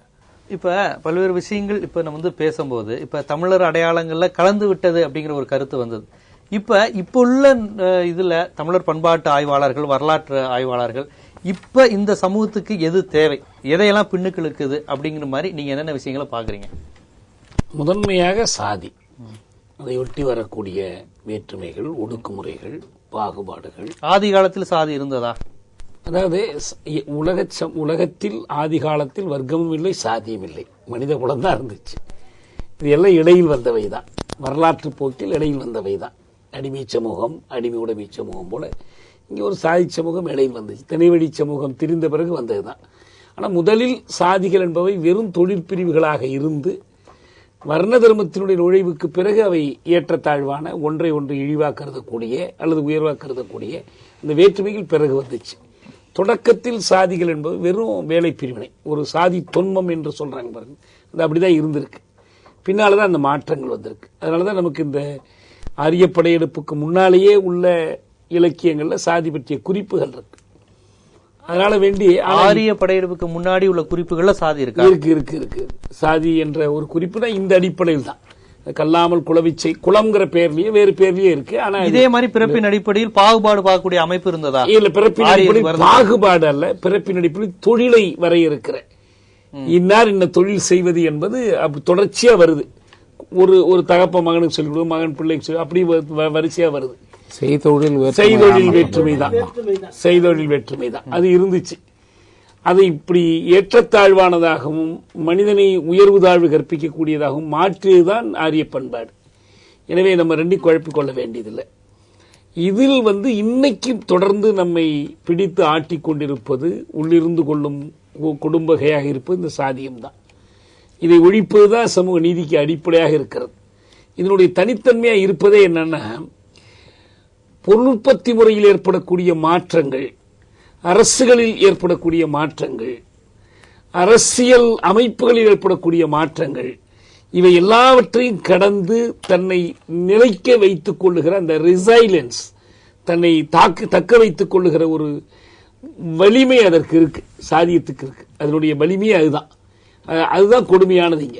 இப்ப பல்வேறு விஷயங்கள் இப்ப நம்ம வந்து பேசும்போது, இப்ப தமிழர் அடையாளங்கள்ல கலந்து விட்டது அப்படிங்கிற ஒரு கருத்து வந்தது. இப்ப உள்ள இதுல தமிழர் பண்பாட்டு ஆய்வாளர்கள், வரலாற்று ஆய்வாளர்கள் இப்ப இந்த சமூகத்துக்கு எது தேவை, எதையெல்லாம் பின்னுக்கு இழுக்குது அப்படிங்கிற மாதிரி நீங்க என்னென்ன விஷயங்களை பாக்குறீங்க? முதன்மையாக சாதி, அதை ஒட்டி வரக்கூடிய வேற்றுமைகள், ஒடுக்குமுறைகள், பாகுபாடுகள். ஆதி காலத்தில் சாதி இருந்ததா? அதாவது உலகத்தில் ஆதி காலத்தில் வர்க்கமும் இல்லை, சாதியும் இல்லை, மனித குலம் தான் இருந்துச்சு. இது எல்லாம் இடையில் வந்தவை தான், வரலாற்று போக்கில் இடையில் வந்தவை தான். அடிமை சமூகம், அடிமை உடைமை சமூகம் போல இங்கே ஒரு சாதி சமூகம் இடையில் வந்துச்சு. திணைவழி சமூகம் திரிந்த பிறகு வந்தது தான். ஆனால் முதலில் சாதிகள் என்பவை வெறும் தொழிற்பிரிவுகளாக இருந்து, வர்ண தர்மத்தினுடைய நுழைவுக்கு பிறகு அவை ஏற்றத்தாழ்வான, ஒன்றை ஒன்று இழிவாக கருதக்கூடிய அல்லது உயர்வாக கருதக்கூடிய இந்த வேற்றுமைகள் பிறகு வந்துச்சு. தொடக்கத்தில் சாதிகள் என்பது வெறும் வேலை பிரிவினை, ஒரு சாதி தொன்மம் என்று சொல்றாங்க பாருங்க, அது அப்படிதான் இருந்திருக்கு. பின்னால்தான் அந்த மாற்றங்கள் வந்திருக்கு. அதனாலதான் நமக்கு இந்த ஆரிய படையெடுப்புக்கு முன்னாலேயே உள்ள இலக்கியங்கள்ல சாதி பற்றிய குறிப்புகள் இருக்கு. அதனால வேண்டி ஆரிய படையெடுப்புக்கு முன்னாடி உள்ள குறிப்புகள்ல சாதி இருக்கு இருக்கு இருக்கு இருக்கு சாதி என்ற ஒரு குறிப்பு தான் இந்த அடிப்படையில் தான். கல்லாமல் குளவிச்சை குளம்ங்கிற பேர்லயே வேறு பேர்லயே இருக்கு. ஆனா இதே மாதிரி பிறப்பின் அடிப்படையில் பாகுபாடு பார்க்கக்கூடிய அமைப்பு இருந்ததா? இல்ல, பிறப்பின் அடிப்படையில் பாகுபாடு அல்ல, பிறப்பின் அடிப்படையில் தொழிலை வரையறுக்கிற இன்னார் இன்ன தொழில் செய்வது என்பது தொடர்ச்சியா வருது. ஒரு தகப்ப மகனுக்கு சொல்லிக் கொடுக்கும், மகன் பிள்ளைக்கு சொல்லி அப்படி வரிசையா வருது. செய்தொழில் வேற்றுமை தான், செய்தொழில் வேற்றுமை தான் அது இருந்துச்சு. அது இப்படி ஏற்றத்தாழ்வானதாகவும் மனிதனை உயர்வு தாழ்வு கற்பிக்கக்கூடியதாகவும் மாற்றியதுதான் ஆரிய பண்பாடு. எனவே நம்ம ரெண்டையும் குழப்பிக் கொள்ள வேண்டியதில்லை. இதில் இன்னைக்கு தொடர்ந்து நம்மை பிடித்து ஆட்டிக் கொண்டிருப்பது, உள்ளிருந்து கொள்ளும் குடும்பகையாக இருப்பது இந்த சாதியம்தான். இதை ஒழிப்பதுதான் சமூக நீதிக்கு அடிப்படையாக இருக்கிறது. இதனுடைய தனித்தன்மையா இருப்பதே என்னன்னா, பொருளுற்பத்தி முறையில் ஏற்படக்கூடிய மாற்றங்கள், அரசுகளில் ஏற்படக்கூடிய மாற்றங்கள், அரசியல் அமைப்புகளில் ஏற்படக்கூடிய மாற்றங்கள், இவை எல்லாவற்றையும் கடந்து தன்னை நிலைக்க வைத்துக் கொள்ளுகிற அந்த ரெசைலன்ஸ், தன்னை தக்க வைத்துக் கொள்ளுகிற ஒரு வலிமை அதற்கு இருக்கு, சாதியத்துக்கு இருக்கு. அதனுடைய வலிமையே அதுதான் கொடுமையானது இங்க.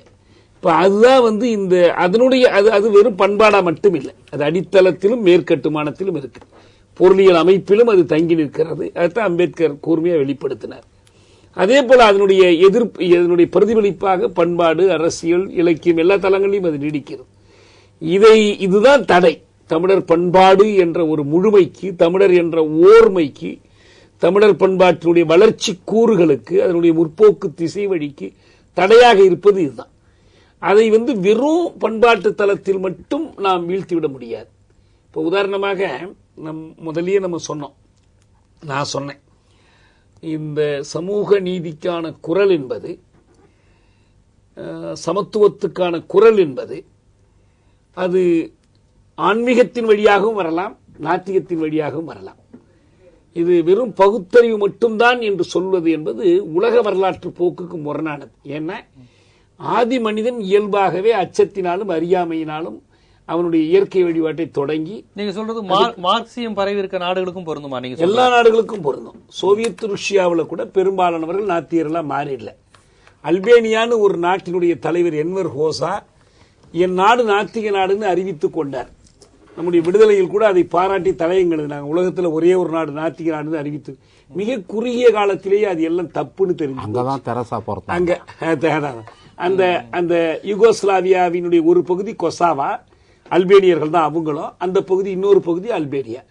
இப்ப அதுதான் இந்த அதனுடைய அது வெறும் பண்பாடா மட்டும் இல்லை, அது அடித்தளத்திலும் மேற்கட்டுமானத்திலும் இருக்கு, பொருளியல் அமைப்பிலும் அது தங்கி நிற்கிறது. அதுதான் அம்பேத்கர் கூர்மையா வெளிப்படுத்தினார். அதே போல அதனுடைய பிரதிபலிப்பாக பண்பாடு, அரசியல், இலக்கியம் எல்லா தளங்களிலும் அது நீடிக்கிறது. இதுதான் தடை. தமிழர் பண்பாடு என்ற ஒரு முழுமைக்கு, தமிழர் என்ற ஓர்மைக்கு, தமிழர் பண்பாட்டினுடைய வளர்ச்சி கூறுகளுக்கு, அதனுடைய முற்போக்கு திசை வழிக்கு தடையாக இருப்பது இதுதான். அதை வெறும் பண்பாட்டு தளத்தில் மட்டும் நாம் வீழ்த்திவிட முடியாது. இப்போ உதாரணமாக முதலியே நான் சொன்னேன், இந்த சமூக நீதிக்கான குரல் என்பது, சமத்துவத்துக்கான குரல் என்பது, அது ஆன்மீகத்தின் வழியாகவும் வரலாம், நாத்திகத்தின் வழியாகவும் வரலாம். இது வெறும் பகுத்தறிவு மட்டும்தான் என்று சொல்வது என்பது உலக வரலாற்று போக்குக்கு முரணானது. ஏன்னா ஆதி மனிதன் இயல்பாகவே அச்சத்தினாலும் அறியாமையினாலும் அவனுடைய இயற்கை வழிபாட்டை தொடங்கி, நீங்க சொல்றது மார்க்சியம் பரவி இருக்க நாடுகளுக்கும் பொருந்துமா? நீங்க எல்லா நாடுகளுக்கும் பொருந்தும். சோவியத் ரஷ்யாவில் கூட பெரும்பாலானவர்கள் நாத்தியர்களா மாறிடல. அல்பேனியான்னு ஒரு நாட்டினுடைய தலைவர் என்வர் ஹோசா என் நாடு நாத்திக நாடுன்னு அறிவித்துக் கொண்டார். நம்முடைய விடுதலையில் கூட அதை பாராட்டி தலையங்கள் நாங்கள் உலகத்தில் ஒரே ஒரு நாடு நாத்திக நாடுன்னு அறிவித்து, மிக குறுகிய காலத்திலேயே அது எல்லாம் தப்புன்னு தெரிஞ்சு அந்த யுகோஸ்லாவியாவினுடைய ஒரு பகுதி கொசாவா, அல்பேனியர்கள் தான் அவங்களும், அந்த பகுதி இன்னொரு பகுதி அல்பேனியா.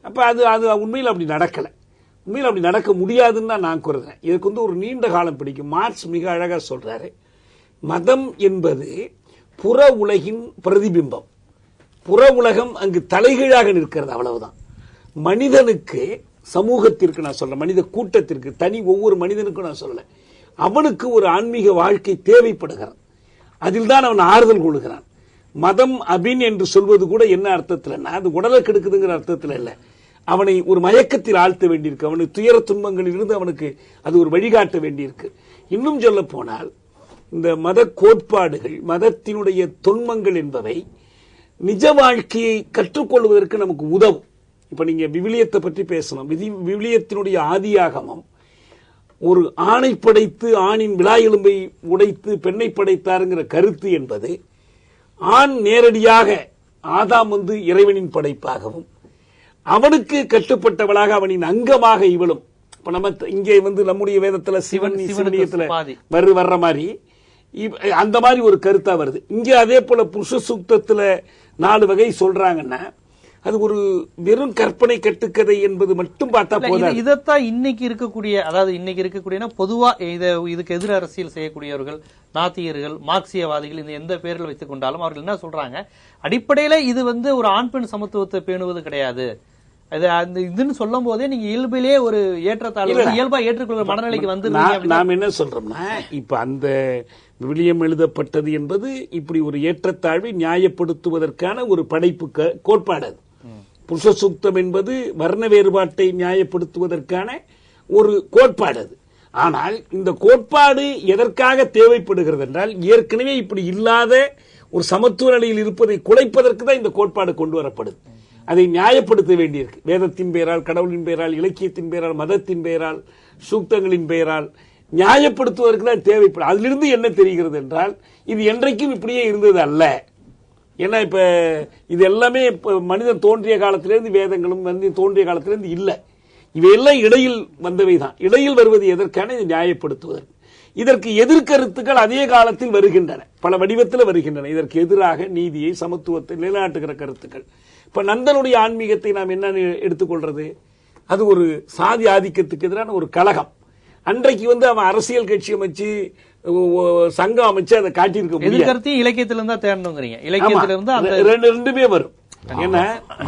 அப்ப அது உண்மையில் அப்படி நடக்கல, உண்மையில் அப்படி நடக்க முடியாதுன்னு தான் நான் கூறுறேன். இதுக்கு ஒரு நீண்ட காலம் பிடிக்கும். மார்க்ஸ் மிக அழகா சொல்றாரு, மதம் என்பது புற உலகின் பிரதிபிம்பம், புற உலகம் அங்கு தலைகீழாக நிற்கிறது, அவ்வளவுதான். மனிதனுக்கு, சமூகத்திற்கு நான் சொல்றேன், மனித கூட்டத்திற்கு, தனி ஒவ்வொரு மனிதனுக்கும் நான் சொல்லல, அவனுக்கு ஒரு ஆன்மீக வாழ்க்கை தேவைப்படுகிறான். அதில் தான் அவன் ஆறுதல் கொள்கிறான். மதம் அபின் என்று சொல்வது கூட என்ன அர்த்தத்தில், அது உடலை கெடுக்குதுங்கிற அர்த்தத்தில் இல்ல, அவனை ஒரு மயக்கத்தில் ஆழ்த்த வேண்டியிருக்கு, அவனுக்கு துயர துன்பங்களில் இருந்து அவனுக்கு அது ஒரு வழிகாட்ட வேண்டியிருக்கு. இன்னும் சொல்ல போனால் இந்த மத கோட்பாடுகள், மதத்தினுடைய தொன்மங்கள் என்பவை நிஜ வாழ்க்கையை கற்றுக்கொள்வதற்கு நமக்கு உதவும். இப்ப நீங்க விவிலியத்தை பற்றி பேசணும். விவிலியத்தினுடைய ஆதியாகமம் ஒரு ஆணை படைத்து ஆணின் விலா எலும்பை உடைத்து பெண்ணை படைத்தாருங்கிற கருத்து என்பது, ஆண் நேரடியாக ஆதாம் இறைவனின் படைப்பாகவும் அவனுக்கு கட்டுப்பட்டவளாக அவனின் அங்கமாக இவளும், இப்ப நம்ம இங்கே நம்முடைய வேதத்துல சிவன் சிவனியத்துல வர்ற மாதிரி அந்த மாதிரி ஒரு கருத்தா வருது. இங்க அதே போல புருஷ சூக்தத்துல 4 வகை சொல்றாங்கன்னா அது ஒரு வெறும் கற்பனை கட்டுக்கதை என்பது மட்டும் பார்த்தா போதும். இதைத்தான் இன்னைக்கு இருக்கக்கூடிய, அதாவது இன்னைக்கு இருக்கக்கூடிய பொதுவா இதுக்கு எதிர் அரசியல் செய்யக்கூடியவர்கள், நாத்திகர்கள், மார்க்சியவாதிகள், இந்த எந்த பேரில் வைத்துக் கொண்டாலும் அவர்கள் என்ன சொல்றாங்க, அடிப்படையில இது ஒரு ஆண் பெண் சமத்துவத்தை பேணுவது கிடையாது, இதுன்னு சொல்லும் போதே நீங்க இயல்பிலே ஒரு ஏற்றத்தாழ்வு, இயல்பா ஏற்றுக்கொள்கிற மனநிலைக்கு நாம் என்ன சொல்றோம்னா, இப்ப அந்த விவிலியம் எழுதப்பட்டது என்பது இப்படி ஒரு ஏற்றத்தாழ்வை நியாயப்படுத்துவதற்கான ஒரு படைப்பு கோட்பாடு. அது புருஷ சூக்தம் என்பது வர்ண வேறுபாட்டை நியாயப்படுத்துவதற்கான ஒரு கோட்பாடு. அது ஆனால் இந்த கோட்பாடு எதற்காக தேவைப்படுகிறது என்றால், ஏற்கனவே இப்படி இல்லாத ஒரு சமத்துவ நிலையில் இருப்பதை குலைப்பதற்கு தான் இந்த கோட்பாடு கொண்டு வரப்படுது. அதை நியாயப்படுத்த வேண்டியிருக்கு. வேதத்தின் பெயரால், கடவுளின் பெயரால், இலக்கியத்தின் பெயரால், மதத்தின் பெயரால், சூக்தங்களின் பெயரால் நியாயப்படுத்துவதற்கு தான் தேவைப்படும். அதிலிருந்து என்ன தெரிகிறது என்றால், இது என்றைக்கும் இப்படியே இருந்தது அல்ல. ஏன்னா இப்ப இது எல்லாமே மனிதன் தோன்றிய காலத்திலிருந்து, வேதங்களும் வந்து தோன்றிய காலத்திலிருந்து இல்லை. இவையெல்லாம் இடையில் வந்தவை தான். இடையில் வருவது எதற்கான? இதை நியாயப்படுத்துவதற்கு. இதற்கு எதிர்கருத்துக்கள் அதே காலத்தில் வருகின்றன, பல வடிவத்தில் வருகின்றன. இதற்கு எதிராக நீதியை, சமத்துவத்தை நிலைநாட்டுகிற கருத்துக்கள். இப்ப நந்தனுடைய ஆன்மீகத்தை நாம் என்ன எடுத்துக்கொள்றது? அது ஒரு சாதி ஆதிக்கத்துக்கு எதிரான ஒரு கலகம். அன்றைக்கு வந்து அவன் அரசியல் கட்சி அமைச்சு, சங்கம் அமைச்சு அதை காட்டியிருக்க முடியாது. எதிர்கருத்தையும் இலக்கியத்திலிருந்து தான் தேடணுங்கிறீங்க. இலக்கியத்திலிருந்து அந்த ரெண்டுமே வரும்.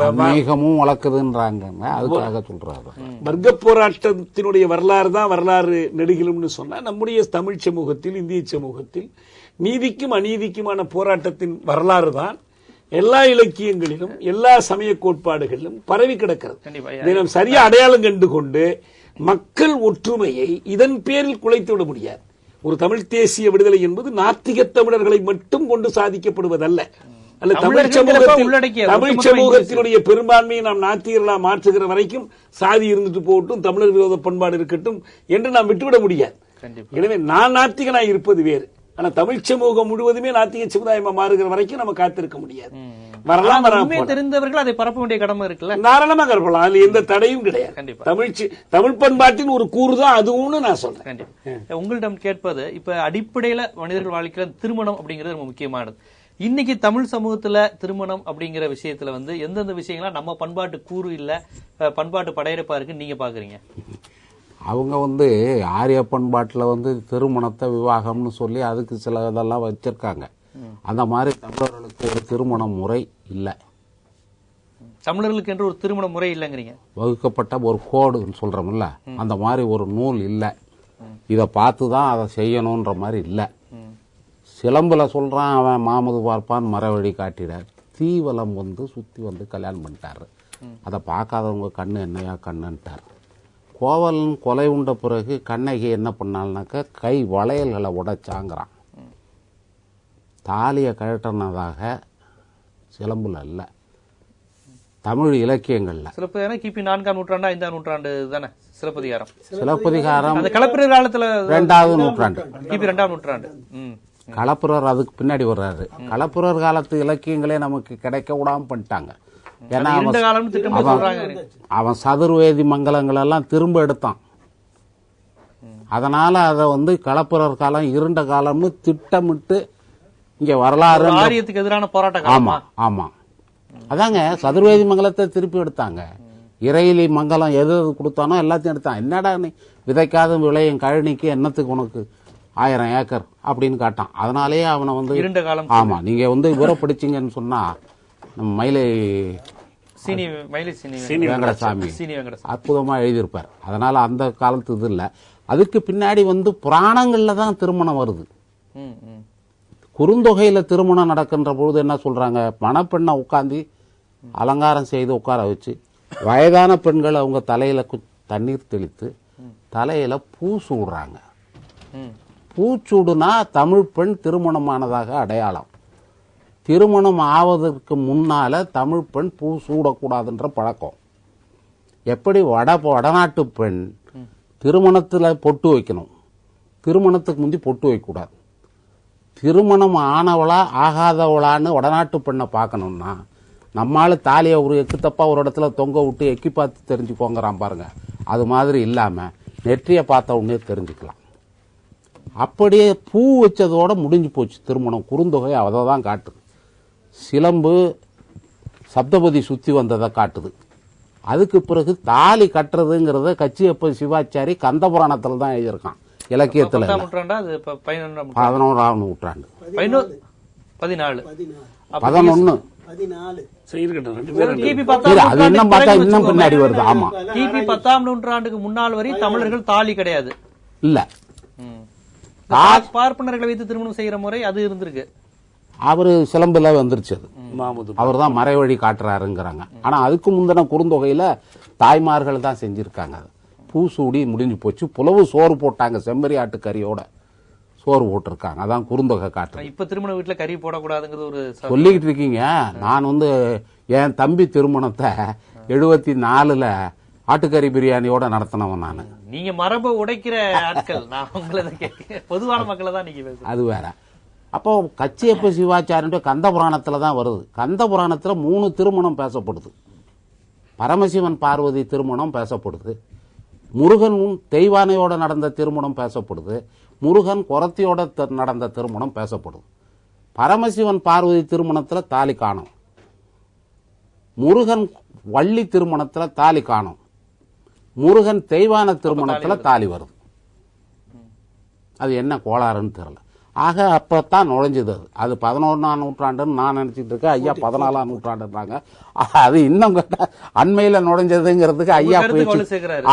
ஆன்மீகமும் வளர்க்குதுன்றாங்க, அதுக்காக சொல்றாரு. வர்க்க போராட்டத்தினுடைய வரலாறு தான் வரலாறு நெடுகிலும்னு சொன்னா, நம்முடைய தமிழ் சமூகத்தில், இந்திய சமூகத்தில் நீதிக்கும் அநீதிக்குமான போராட்டத்தின் வரலாறு தான் எல்லா இலக்கியங்களிலும், எல்லா சமய கோட்பாடுகளிலும் பரவி கிடக்கிறது. இதை நாம் சரியா அடையாளம் கண்டு கொண்டு மக்கள் ஒற்றுமையை இதன் பேரில் குலைத்து விட முடியாது. ஒரு தமிழ் தேசிய விடுதலை என்பது நாத்திக தமிழர்களை மட்டும் கொண்டு சாதிக்கப்படுவதல்ல. அல்ல, தமிழ் சமூகத்தினுடைய பெரும்பான்மையை நாம் நாத்திகர்களா மாற்றுகிற வரைக்கும் சாதி இருந்துட்டு போகட்டும், தமிழர் விரோத பண்பாடு இருக்கட்டும் என்று நாம் விட்டுவிட முடியாது. எனவே நான் நாத்திகனாய் இருப்பது வேறு. ஆனா தமிழ் சமூகம் முழுவதுமே நாத்திக சமுதாயமா மாறுகிற வரைக்கும் நம்ம காத்திருக்க முடியாது. வரலாம், தெரிந்தவர்கள் அதை பரப்ப வேண்டிய கடமை இருக்குல்ல, தாராளமாக கற்பலாம். அதுல எந்த தடையும் கிடையாது. தமிழ் பண்பாட்டின் ஒரு கூறுதான் அதுவும் நான் சொல்றேன். உங்களிடம் கேட்பது, இப்ப அடிப்படையில மனிதர்கள் வாழ்க்கையில திருமணம் அப்படிங்கிறது ரொம்ப முக்கியமானது. இன்னைக்கு தமிழ் சமூகத்துல திருமணம் அப்படிங்கிற விஷயத்துல வந்து எந்தெந்த விஷயங்களா நம்ம பண்பாட்டு கூறு இல்ல, பண்பாட்டு படையெடுப்பா இருக்குன்னு நீங்க பாக்குறீங்க? அவங்க வந்து ஆரிய பண்பாட்டில் வந்து திருமணத்தை விவாகம்னு சொல்லி அதுக்கு சில இதெல்லாம் வச்சிருக்காங்க. அந்த மாதிரி தமிழர்களுக்கு ஒரு திருமண முறை இல்லை. தமிழர்களுக்கு என்று ஒரு திருமண முறை இல்லைங்கிறீங்க? வகுக்கப்பட்ட ஒரு கோடுன்னு சொல்றோம்ல, அந்த மாதிரி ஒரு நூல் இல்லை. இதை பார்த்து தான் அதை செய்யணுன்ற மாதிரி இல்லை. சிலம்புல சொல்றான், அவன் மாமது பார்ப்பான் மரவழி காட்டிடார், தீவலம் வந்து சுத்தி வந்து கல்யாணம் பண்ணிட்டாரு, அதை பார்க்காதவங்க கண்ணு என்னையா கண்ணுன்ட்டார். கோவலன் கொலை உண்ட பிறகு கண்ணகி என்ன பண்ணால்னாக்க கை வளையல்களை உடைச்சாங்கிறான். தாலியை கழட்டினதாக சிலம்புல இல்ல, தமிழ் இலக்கியங்கள்ல. சிலப்பதிகாரம் கிபி 4ஆம் நூற்றாண்டு 5ஆம் நூற்றாண்டு தானே சிலப்பதிகாரம்? சிலப்பதிகாரம் அந்த களப்பிரர் காலத்துல 2ஆவது நூற்றாண்டு, கிபி 2ஆம் நூற்றாண்டு. களப்பிரர் அதுக்கு பின்னாடி வர்றாரு. களப்பிரர் காலத்து இலக்கியங்களே நமக்கு கிடைக்க விடாம பண்ணிட்டாங்க. ஏன்னா அவன் சதுர்வேதி மங்கலங்கள் எல்லாம் திரும்ப எடுத்தான். அதனால அதை வந்து களப்பிரர் காலம் இருண்ட காலம்னு திட்டமிட்டு இங்க வரலாறு ஆரியத்துக்கு எதிரான போராட்டம். ஆமா ஆமா, அதாங்க சதுர்வேதி மங்கலத்தை திருப்பி எடுத்தாங்க. இறையிலி மங்கலம் எது கொடுத்தானோ எல்லாத்தையும் எடுத்தான். என்னடா நீ விதைக்காத விளையும் கழனிக்கு என்னத்துக்கு உனக்கு 1000 ஏக்கர் அப்படின்னு காட்டான். அதனாலேயே அவனை வந்து இருண்ட காலம். ஆமா, நீங்க வந்து இவரை படிச்சீங்கன்னு சொன்னா நம்ம மயிலை வெங்கடசாமி அற்புதமா எழுதியிருப்பார். அதனால அந்த காலத்து இது இல்ல. அதுக்கு பின்னாடி வந்து புராணங்கள்ல தான் திருமணம் வருது. குறுந்தொகையில திருமணம் நடக்கின்ற பொழுது என்ன சொல்றாங்க, மணப்பெண்ணை உட்காந்து அலங்காரம் செய்து உட்கார வச்சு வயதான பெண்கள் அவங்க தலையில தண்ணீர் தெளித்து தலையில பூ சூடுறாங்க. பூச்சூடுனா தமிழ் பெண் திருமணமானதாக அடையாளம். திருமணம் ஆவதற்கு முன்னால தமிழ் பெண் பூ சூடக்கூடாதுன்ற பழக்கம். எப்படி வடநாட்டு பெண் திருமணத்துல பொட்டு வைக்கணும், திருமணத்துக்கு முந்தி பொட்டு வைக்கக்கூடாது. திருமணம் ஆனவளா ஆகாதவளான்னு வடநாட்டு பெண்ணை பார்க்கணும்னா நம்மால தாலியை ஒரு எக்கு தப்பா ஒரு இடத்துல தொங்க விட்டு எக்கி பார்த்து தெரிஞ்சுக்கோங்கிறான் பாருங்க. அது மாதிரி இல்லாம நெற்றியை பார்த்த உடனே தெரிஞ்சுக்கலாம். அப்படியே பூ வச்சதோட முடிஞ்சு போச்சு திருமணம். குறுந்தொகை அதை தான் காட்டுது. சிலம்பு சப்தபதி சுத்தி வந்ததை காட்டுது. அதுக்கு பிறகு தாலி கட்டுறதுங்கிறத கச்சியப்ப சிவாச்சாரி கந்த புராணத்துல தான் எழுதியிருக்கான். இலக்கியத்துல 11ஆம் நூற்றாண்டு 11 அது இன்னும் பார்த்தா இன்னும் பின்னாடி வருது. ஆமா, கிபி 10ஆம் நூற்றாண்டுக்கு முன்னால் வரை தமிழர்கள் தாலி கிடையாது இல்ல. பார்ப்பனர்களை வைத்து திருமணம் செய்யற முறை அது இருந்திருக்கு. அவரு சிலம்புல வந்துருச்சு. அவர் தான் மறைவழி காட்டுறாருங்கிறாங்க. ஆனா அதுக்கு முந்தின குறுந்தொகையில தாய்மார்கள் தான் செஞ்சிருக்காங்க. பூசூடி முடிஞ்சு போச்சு. புலவு சோறு போட்டாங்க, செம்மறி ஆட்டுக்கறியோட சோறு போட்டிருக்காங்க. அதான் குறுந்தொகை காட்டு. இப்ப திருமண வீட்டுல கறி போடக்கூடாதுங்கிறது ஒரு சொல்லிக்கிட்டு இருக்கீங்க. நான் என் தம்பி திருமணத்தை 74ல் ஆட்டுக்கறி பிரியாணியோட நடத்தினவன் நான். நீங்க மரபை உடைக்கிற ஆட்கள். நான் உங்களை பொதுவான மக்களை தான் நீங்க பேசுறீங்க. அது வேற. அப்போ கச்சியப்ப சிவாச்சாரியன் கந்த புராணத்துல தான் வருது. கந்த புராணத்துல 3 திருமணம் பேசப்படுது. பரமசிவன் பார்வதி திருமணம் பேசப்படுது, முருகன் தெய்வானையோட நடந்த திருமணம் பேசப்படுது, முருகன் குரத்தியோட நடந்த திருமணம் பேசப்படுது. பரமசிவன் பார்வதி திருமணத்துல தாலி காணும், முருகன் வள்ளி திருமணத்துல தாலி காணும், முருகன் தெய்வான திருமணத்துல தாலி வருது. அது என்ன கோளாறுன்னு தெரியல. ஆக அப்பத்தான் நுழைஞ்சது. அது 11ஆம் நூற்றாண்டுன்னு நான் நினைச்சிட்டு இருக்கேன். ஐயா 14ஆம் நூற்றாண்டுன்றாங்க. அது இன்னும் அண்மையில நுழைஞ்சதுங்கிறதுக்கு ஐயா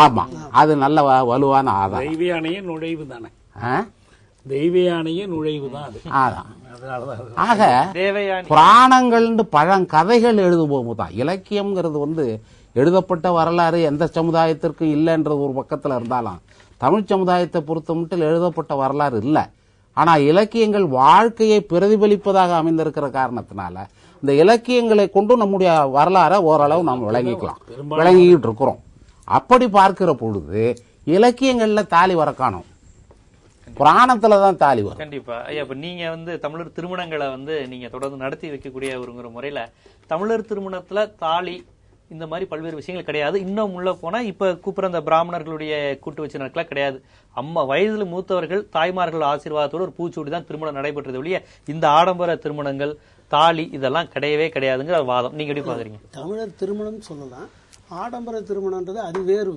ஆமா, அது நல்ல வலுவான ஆதாரம். தெய்வயானையே நுழைவு தானே, தெய்வயானையே நுழைவு தான். ஆக புராணங்கள் பழங்கதைகள் எழுதுவோம் தான். இலக்கியம்ங்கிறது எழுதப்பட்ட வரலாறு எந்த சமுதாயத்திற்கும் இல்லைன்றது ஒரு பக்கத்துல இருந்தாலும், தமிழ் சமுதாயத்தை பொறுத்த மட்டும் எழுதப்பட்ட வரலாறு இல்லை. ஆனா இலக்கியங்கள் வாழ்க்கையை பிரதிபலிப்பதாக அமைந்திருக்கிற காரணத்தினால இந்த இலக்கியங்களை கொண்டு நம்முடைய வரலாறை ஓரளவு நாம் விளங்கிக்கிட்டு இருக்கிறோம். அப்படி பார்க்கிற பொழுது இலக்கியங்கள்ல தாலி வர காணும், புராணத்துலதான் தாலி வரும். கண்டிப்பா ஐயா. இப்ப நீங்க தமிழர் திருமணங்களை நீங்க தொடர்ந்து நடத்தி வைக்கக்கூடிய ஒரு முறையில தமிழர் திருமணத்துல தாலி இந்த மாதிரி பல்வேறு விஷயங்கள் கிடையாது. இன்னும் உள்ள போனா இப்ப கூப்பிடுற அந்த பிராமணர்களுடைய கூட்டு வச்சு நடக்கலாம் கிடையாது. அம்மா வயதுல மூத்தவர்கள் தாய்மார்கள் ஆசீர்வாதத்தோடு ஒரு பூச்சூடி தான் திருமணம் நடைபெற்றது ஒழிய இந்த ஆடம்பர திருமணங்கள் தாலி இதெல்லாம் கிடையவே கிடையாதுங்கிற வாதம். நீங்க எப்படி பாக்குறீங்க? தமிழர் திருமணம் சொல்லலாம், ஆடம்பர திருமணம்ன்றது அது வேறு.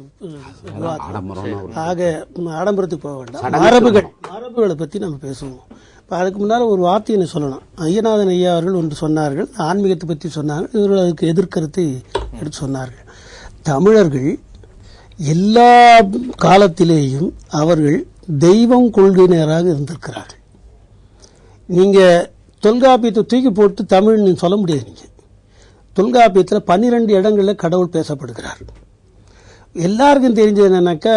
ஆக ஆடம்பரத்துக்கு போக வேண்டாம், மரபுகளை பத்தி நம்ம பேசுவோம். இப்போ அதுக்கு முன்னால் ஒரு வார்த்தையை சொல்லலாம். ஐயநாதன் ஐயா அவர்கள் ஒன்று சொன்னார்கள், ஆன்மீகத்தை பற்றி சொன்னார்கள். இவர்கள் அதுக்கு எதிர்கருத்தை எடுத்து சொன்னார்கள். தமிழர்கள் எல்லா காலத்திலேயும் அவர்கள் தெய்வம் கொள்கையினராக இருந்திருக்கிறார்கள். நீங்கள் தொல்காப்பியத்தை தூக்கி போட்டு தமிழ்னு சொல்ல முடியாது. நீங்கள் தொல்காப்பியத்தில் 12 இடங்களில் கடவுள் பேசப்படுகிறார். எல்லாருக்கும் தெரிஞ்சது என்னன்னாக்கா,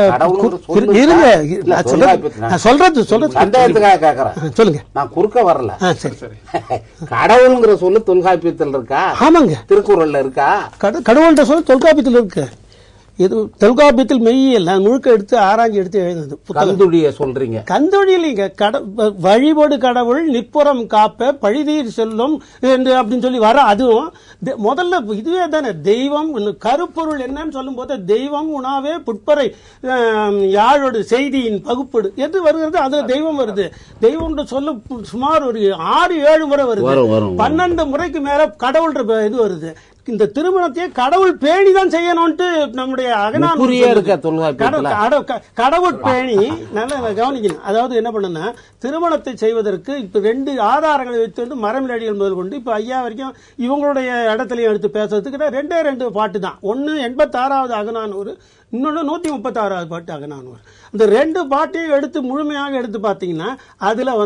சொல்லுங்க, நான் குறுக்க வரல. கடவுள்ங்கிற சொல்லு தொல்காப்பியத்தில் இருக்கா? ஆமாங்க, திருக்குறள்ல இருக்கா? கடவுள்கிட்ட சொல்லு தொல்காப்பியத்தில் இருக்கு. இது தொல்காப்பியத்தில் மெய்யியல் நான் முழுக்க எடுத்து ஆராய்ச்சி எடுத்து எழுதுனது. கந்துழிய சொல்றீங்க? கந்துழியில வழிபடு கடவுள் நிப்புறம் காப்ப பழிதீர் செல்லும் என்று அப்படின்னு சொல்லி வர. அதுவும் முதல்ல இதுவே தானே தெய்வம். கருப்பொருள் என்னன்னு சொல்லும் போது தெய்வம் உணாவே புட்பறை யாழோடு செய்தியின் பகுப்படு என்று வருகிறது. அது தெய்வம் வருது. தெய்வம் சொல்ல சுமார் ஒரு 6-7 முறை வருது. 12 முறைக்கு மேல கடவுள் இது வருது. இந்த திருமணத்தையே கடவுள் பேணி தான் செய்யணும்ட்டு நம்முடைய கடவுள் பேணி நல்லா கவனிக்கணும். அதாவது என்ன பண்ணுன்னா, திருமணத்தை செய்வதற்கு இப்ப 2 ஆதாரங்களை வைத்து மரமிலடிகள் முதல் கொண்டு இப்ப ஐயா வரைக்கும் இவங்களுடைய இடத்துலயும் எடுத்து பேசுறதுக்கு 2 பாட்டு தான். ஒன்னு 86வது அகநானூறு, இன்னொன்னு 136வது பாட்டு அகநானூறு. இந்த 2 பாட்டையும் எடுத்து முழுமையாக எடுத்து பார்த்தீங்கன்னா அதுல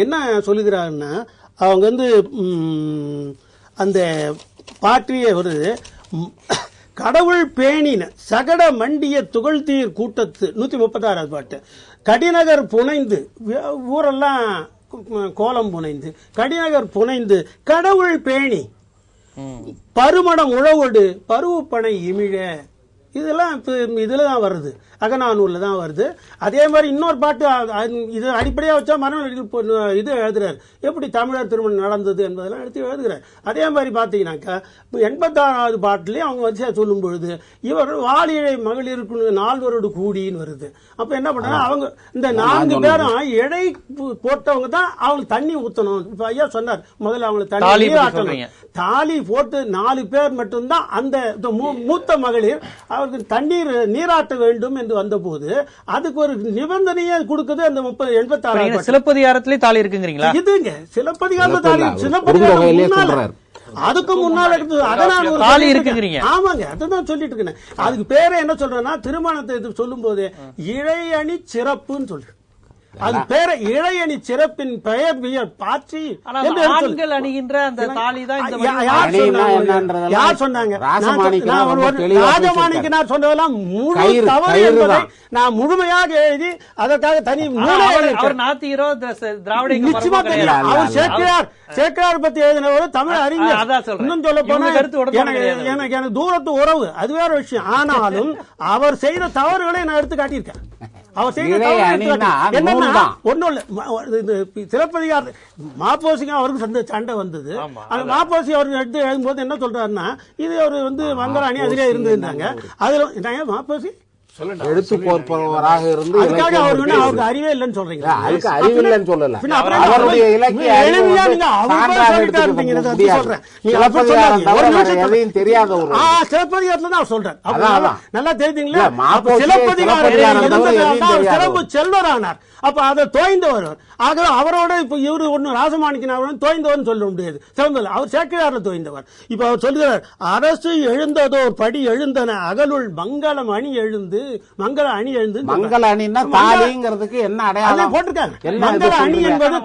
என்ன சொல்லுகிறாருன்னா, அவங்க அந்த பாற்றிய ஒரு கடவுள் பேணின சகட மண்டிய துகள்தீர் கூட்டத்து 136வது பாட்டு. கடிநகர் புனைந்து ஊரெல்லாம் கோலம் புனைந்து கடிநகர் புனைந்து கடவுள் பேணி பருமடம் உழவோடு பருவப்பனை இமிழ. இதெல்லாம் இதுல தான் வருது, அகநானூர்ல தான் வருது. அதே மாதிரி இன்னொரு பாட்டு இது அடிப்படையா வச்சா மரபு இது எழுதுறாரு, எப்படி தமிழர் திருமணம் நடந்தது என்பதெல்லாம் எடுத்து எழுதுறாரு. அதே மாதிரி பாத்தீங்கன்னாக்கா 86வது பாட்டுலயும் அவங்க வரிசையா சொல்லும் பொழுது இவர் வாலிழை மகளிருக்கு 4 கூடின்னு வருது. அப்ப என்ன பண்றாங்க, அவங்க இந்த 4 பேரும் இழை போட்டவங்க தான் அவங்களுக்கு தண்ணி ஊத்தணும். இப்ப ஐயா சொன்னார் முதல்ல அவங்களுக்கு தண்ணி நீராட்டணும். தாலி போட்டு 4 பேர் மட்டும்தான் அந்த மூத்த மகளிர் அவருக்கு தண்ணீர் நீராட்ட வேண்டும் என்று வந்த போது அதுக்கு ஒரு நிபந்தனையை கொடுக்குது அந்த 86. சிலப்பதிகாரத்திலே தாலி இருக்குங்கிறீங்களா? இதுங்க சிலப்பதிகாரத்துல தாலி, சிலப்பதிகாரம் அதுக்கு முன்னால தாலி இருக்குங்கிறீங்க. ஆமாங்க, அதுதான் சொல்லிட்டு இருக்கேன். அதுக்கு பேரை என்ன சொல்றேன்னா, திருமணத்தை சொல்லும் போது இழை அணி சிறப்புன்னு சொல்றேன். அது பேர இளையணி சிறப்பின் பெயர் பாற்றி ஆனா அந்த ஆண்கள் அணிகின்ற அந்த தாலி தான் இந்த யார் சொன்னாங்க? ராஜமாணிக்கனார் சொன்னதெல்லாம் முழு தவறு என்பதை நான் முழுமையாக எழுதி அதற்காக தனி அவர் நாத்திகரோ திராவிட நிச்சயமா தெரியும். அவர் சேக்கிழார் பத்தி எழுதினவர் தமிழ் அறிஞர். இன்னும் சொல்ல போனா எனக்கு தூரத்து உறவு, அது வேற விஷயம். ஆனாலும் அவர் செய்த தவறுகளை நான் எடுத்து காட்டியிருக்கேன். அவர் செய்த என்னன்னா ஒன்னும் இல்ல, சிலப்பதிகார மாப்போசிங்க அவருக்கு சண்டை வந்தது. அந்த மாப்போசி அவர் எடுத்து எழுதும்போது என்ன சொல்றாருன்னா, இது அவர் மங்களாணி அதிலே இருந்திருந்தாங்க. அதுல மாப்போசி எடுத்து போற்பவராக இருந்து அதுக்காக அவருக்கு அறிவே இல்லைன்னு சொல்றீங்க. அதுக்கு அறிவு இல்லைன்னு சொல்லல, அவருடைய இலக்கிய எதையும் தெரியாத ஒரு சிலப்பதிகாரத்துல தான் அவர் சொல்றாரு. நல்லா தெரியுதுங்களா? சிறப்பு செல்வரானார். அப்ப அதை தோய்ந்தவர். ஆகவே அவரோட இப்ப இவரு ஒண்ணு ராசமாணிக்கன் தோய்ந்தவர் சொல்ல முடியாது. சிறந்தவர் அவர் சேக்கிழார்ல தோய்ந்தவர். இப்ப அவர் சொல்கிறார், அரசு எழுந்ததோர் படி எழுந்தன அகலுள் மங்களம் அணி எழுந்து, மங்கள அணி எழுந்து. மங்கள அணின்னா தாலிங்கிறதுக்கு என்ன அடையாளம் போட்டிருக்காங்க? மங்கள அணி என்பது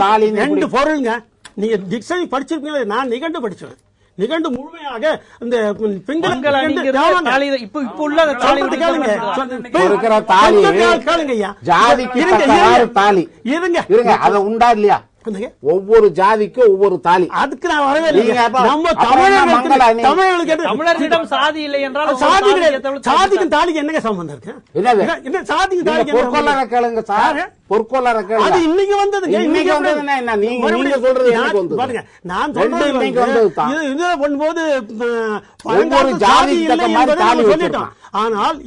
தாலி ரெண்டு பொருளுங்க. நீங்க டிக்ஷனரி படிச்சிருக்கீங்களா? நான் நிகண்டு படிச்சேன். நிகண்டு முழுமையாக இந்த இருங்க அதை உண்டா இல்லையா? ஒவ்வொரு ஜாதிக்கும் ஒவ்வொரு தாலி. அதுக்கு நான் வரவே இல்லை. நம்ம தமிழர்களிடம் சாதி இல்லை என்றால் சாதிக்கும் தாலிக்கு என்னங்க சம்பந்தம் இருக்கு? என்ன சாதிக்கும் தாலிக்கு பொற்கொள்ளரை கேளுங்க சார், பொற்கொள்ளரை கேளுங்க. அது இன்னைக்கு வந்தது. இன்னைக்கு வந்ததுன்னா என்ன? நீங்க சொல்றது பாருங்க, நான் சொல்றது இது பண்ணும்போது ஒவ்வொரு ஜாதி சொல்லிட்டோம். ஆனால்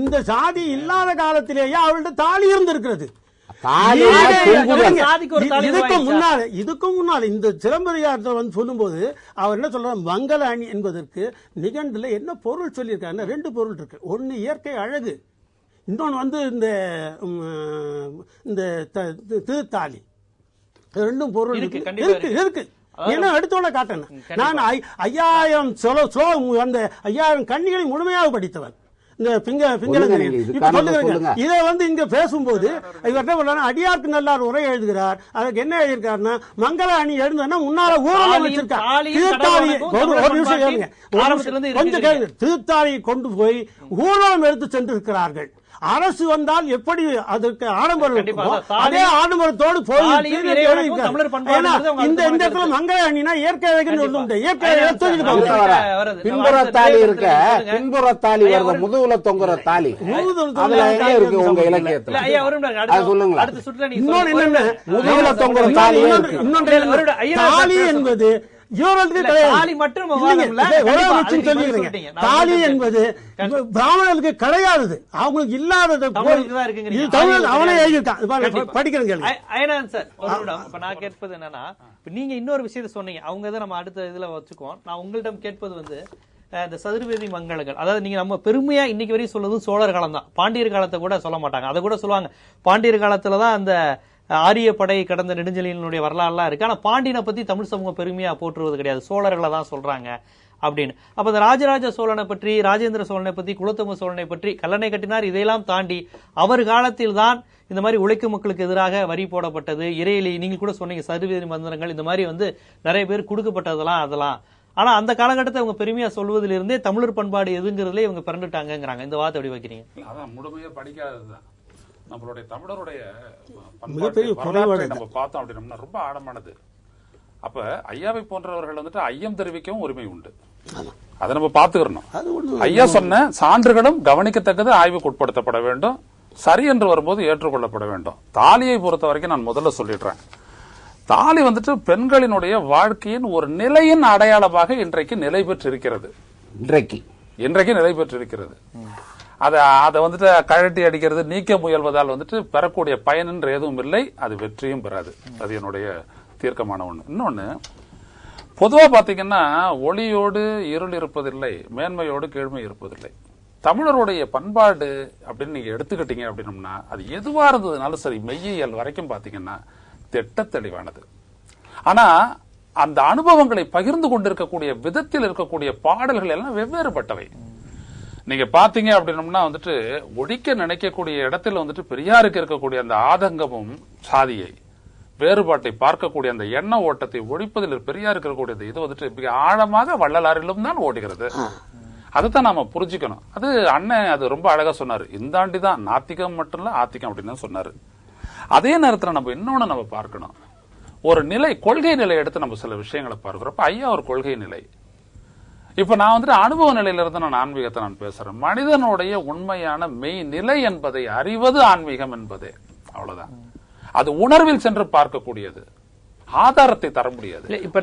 இந்த சாதி இல்லாத காலத்திலேயே அவர்கள்ட்ட தாலி இருந்திருக்கிறது. இதுக்கும் முன்னால இந்த சிலம்பதிகாரத்தை சொல்லும் போது அவர் என்ன சொல்றாரு? மங்கள அணி என்பதற்கு நிகண்டுல என்ன பொருள் சொல்லியிருக்காரு? ரெண்டு பொருள் இருக்கு. ஒன்னு இயற்கை அழகு, இன்னொன்னு இந்த திருத்தாலி. ரெண்டும் பொருள் இருக்கு. என்ன எடுத்தோட காட்டணும். நான் 5000 அந்த 5000 கன்னிகளை முழுமையாக படித்தவன். இந்த இதை இங்க பேசும்போது இவர் என்ன பண்றாரு? அடியாருக்கு நல்லார் உரை எழுதுகிறார். அதுக்கு என்ன எழுதியிருக்காருன்னா, மங்கள அணி எழுதுனா முன்னால ஊழல் வச்சிருக்காரு. திருத்தாலியை கொண்டு போய் ஊழலம் எடுத்து சென்றிருக்கிறார்கள். அரசு வந்தால் எப்படி அதற்கு ஆடம்பரம், அதே ஆடம்பரத்தோடு போய் இந்த இடத்துல மங்கள அணினா இயற்கை பின்புறத்தாலி இருக்க, பின்புறத்தாலி வருது முதுகுல தொங்குற தாலி. அதுல எங்க இருக்கு உங்க இலக்கியத்துல? சொல்லுங்களா? இன்னொன்னு என்னென்ன முதுகுல தொங்குற தாலி. இன்னொன்று தாலி என்பது தாலி என்பது பிராமணர்களுக்கு கிடையாது, அவங்களுக்கு இல்லாதது. அவனே படிக்கிறேன். நான் கேட்பது என்னன்னா, நீங்க இன்னொரு விஷயத்த சொன்னீங்க, அவங்க தான் நம்ம அடுத்த இதுல வச்சுக்குவோம். நான் உங்களிடம் கேட்பது இந்த சதுர்வேதி மங்களங்கள், அதாவது நீங்க நம்ம பெருமையா இன்னைக்கு வரையும் சொல்றது சோழர் காலம் தான். பாண்டியர் காலத்தை கூட சொல்ல மாட்டாங்க. அதை கூட சொல்லுவாங்க, பாண்டியர் காலத்துலதான் அந்த ஆரிய படை கடந்த நெடுஞ்செழியனுடைய வரலாறுலாம் இருக்கு. ஆனா பாண்டியனை பத்தி தமிழ் சமூகம் பெருமையா போற்றுவது கிடையாது, சோழர்களை தான் சொல்றாங்க அப்படின்னு. அப்ப இந்த ராஜராஜ சோழனை பற்றி, ராஜேந்திர சோழனை பற்றி, குலோத்துங்க சோழனை பற்றி, கல்லணை கட்டினார், இதையெல்லாம் தாண்டி அவர் காலத்தில் தான் இந்த மாதிரி உழைக்கும் மக்களுக்கு எதிராக வரி போடப்பட்டது, இறையிலி, நீங்க கூட சொன்னீங்க சதுர்வேதி மந்திரங்கள், இந்த மாதிரி நிறைய பேர் கொடுக்கப்பட்டதெல்லாம் அதெல்லாம். ஆனா அந்த காலகட்டத்தை அவங்க பெருமையா சொல்வதிலிருந்தே தமிழர் பண்பாடு எதுங்கிறதுல இவங்க பிறந்துட்டாங்கிறாங்க. இந்த வார்த்தை எப்படி வைக்கிறீங்க? அதான் முழுமையா படிக்காததுதான். நம்மளுடைய தமிழருடைய நம்ம பார்த்தோம் அப்படின்னா ரொம்ப ஆழமானது. அப்ப ஐயாவை போன்றவர்கள் ஐயம் தெரிவிக்கவும் உரிமை உண்டு, அதை நம்ம பாத்துக்கிறோம். ஐயா சொன்ன சான்றுகளும் கவனிக்கத்தக்கது, ஆய்வுக்கு உட்படுத்தப்பட வேண்டும், சரி என்று வரும்போது ஏற்றுக்கொள்ளப்பட வேண்டும். தாலியை பொறுத்த வரைக்கும் நான் முதல்ல சொல்லிடுறேன், தாலி பெண்களினுடைய வாழ்க்கையின் ஒரு நிலையின் அடையாளமாக இன்றைக்கு நிலை பெற்றிருக்கிறது. இன்றைக்கு நிலை பெற்றிருக்கிறது. அதை கழட்டி அடிக்கிறது, நீக்க முயல்வதால் பெறக்கூடிய பயன் என்று எதுவும் இல்லை, அது வெற்றியும் பெறாது. அது என்னுடைய தீர்க்கமான ஒண்ணு. இன்னொன்னு, பொதுவா பாத்தீங்கன்னா ஒளியோடு இருள் இருப்பதில்லை, மேன்மையோடு கீழ்மை இருப்பதில்லை. தமிழருடைய பண்பாடு அப்படின்னு நீங்க எடுத்துக்கிட்டீங்க அப்படின்னம்னா, அது எதுவா இருந்ததுனாலும் சரி, மெய்யியல் வரைக்கும் பாத்தீங்கன்னா திட்ட தெளிவானது. ஆனா அந்த அனுபவங்களை பகிர்ந்து கொண்டிருக்கக்கூடிய விதத்தில் இருக்கக்கூடிய பாடல்கள் எல்லாம் வெவ்வேறுபட்டவை. நீங்க பாத்தீங்க அப்படின்னம்னா வந்துட்டு ஒழிக்க நினைக்கக்கூடிய இடத்துல வந்துட்டு பெரியாருக்கு இருக்கக்கூடிய அந்த ஆதங்கமும் சாதியை வேறுபாட்டை பார்க்கக்கூடிய அந்த எண்ண ஓட்டத்தை ஒழிப்பதில் பெரியாருக்கு இருக்கக்கூடியது இது வந்துட்டு மிக ஆழமாக வள்ளலாரிலும் தான் ஓடுகிறது. அதைத்தான் நாம புரிஞ்சுக்கணும். அது அண்ணன் அது ரொம்ப அழகா சொன்னாரு. இந்த ஆண்டி தான் நாத்திகம் மட்டும் இல்ல ஆத்திகம் அப்படின்னு சொன்னாரு. அதே நேரத்துல நம்ம இன்னொன்னு நம்ம பார்க்கணும். ஒரு நிலை கொள்கை நிலை எடுத்து நம்ம சில விஷயங்களை பார்க்கிறோம். ஐயா ஒரு கொள்கை நிலை. இப்ப நான் வந்துட்டு அனுபவ நிலையில இருந்து நான் ஆன்மீகத்தை நான் பேசுறேன். மனிதனுடைய உண்மையான மெய் நிலை என்பதை அறிவது ஆன்மீகம் என்பதே. அவ்வளவுதான். அது உணர்வில் சென்று பார்க்கக்கூடியது, ஆதாரத்தை தர முடியாது. இப்ப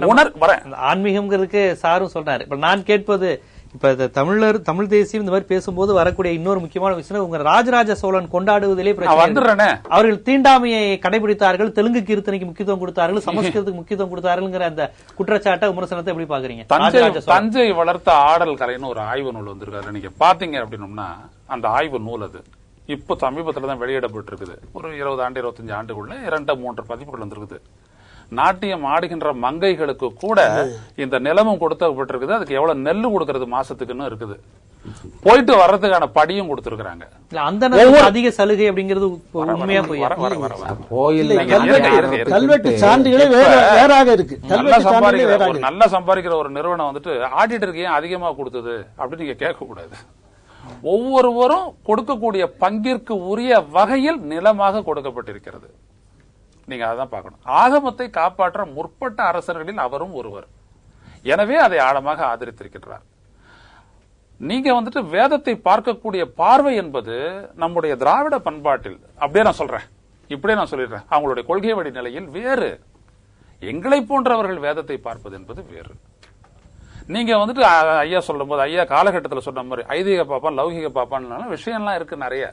ஆன்மீகம்ங்கிறதுக்கு சாரும் சொல்றாரு. இப்ப நான் கேட்பது இப்ப தமிழ் தேசியம் இந்த மாதிரி பேசும்போது வரக்கூடிய இன்னொரு முக்கியமான விஷயம், உங்க ராஜராஜ சோழன் கொண்டாடுவதிலே பிரச்சனை. அவர்கள் தீண்டாமையை கடைபிடித்தார்கள், தெலுங்கு கீர்த்தனைக்கு முக்கியத்துவம் கொடுத்தார்கள், சமஸ்கிருதத்துக்கு முக்கியத்துவம் கொடுத்தார்கள். அந்த குற்றச்சாட்டை விமர்சனத்தை எப்படி பாக்குறீங்க? தஞ்சை வளர்த்த ஆடல் கலைன்னு ஒரு ஆய்வு நூல் வந்திருக்காரு. நீங்க பாத்தீங்க அப்படின்னா அந்த ஆய்வு நூல் அது இப்போ சமீபத்துல தான் வெளியிடப்பட்டு இருக்குது. ஒரு 20 ஆண்டு 25 ஆண்டுக்குள்ள 2-3 பதிப்புகள் வந்திருக்குது. நாட்டியம் ஆடுகின்ற மங்கைகளுக்கு கூட இந்த நிலமும் கொடுக்கப்பட்டிருக்குது. அதுக்கு எவ்வளவு நெல்லு கொடுக்கறது மாசத்துக்குன்னு இருக்குது. போயிட்டு வர்றதுக்கான படியும் கொடுத்திருக்காங்க. அந்த அதிக சலுகை அப்படிங்கிறது உண்மையா கல்வெட்டு சான்றுகளே வேறாக இருக்கு. நல்லா சம்பாதிக்கிற ஒரு நிறுவனம் வந்துட்டு ஆடிட்டருக்கு ஏன் அதிகமா கொடுத்தது அப்படின்னு நீங்க கேட்க கூடாது. ஒவ்வொருவரும் கொடுக்கக்கூடிய பங்கிற்கு உரிய வகையில் நிலமாக கொடுக்கப்பட்டிருக்கிறது. நீங்க அதான் பார்க்கணும். ஆகமத்தை காப்பாற்ற முற்பட்ட அரசர்களில் அவரும் ஒருவர். எனவே அதை ஆழமாக ஆதரித்திருக்கிறார். நீங்க வந்துட்டு வேதத்தை பார்க்கக்கூடிய பார்வை என்பது நம்முடைய திராவிட பண்பாட்டில் அப்படியே நான் சொல்றேன், இப்படியே நான் சொல்லிடுறேன், அவங்களுடைய கொள்கை வழி நிலையில் வேறு. எங்களை போன்றவர்கள் வேதத்தை பார்ப்பது என்பது வேறு. நீங்க வந்துட்டு ஐயா சொல்லும் போது ஐயா காலகட்டத்தில் சொன்ன மாதிரி ஐதீக பாப்பான் லௌகிக பாப்பான் விஷயம்லாம் இருக்கு நிறைய.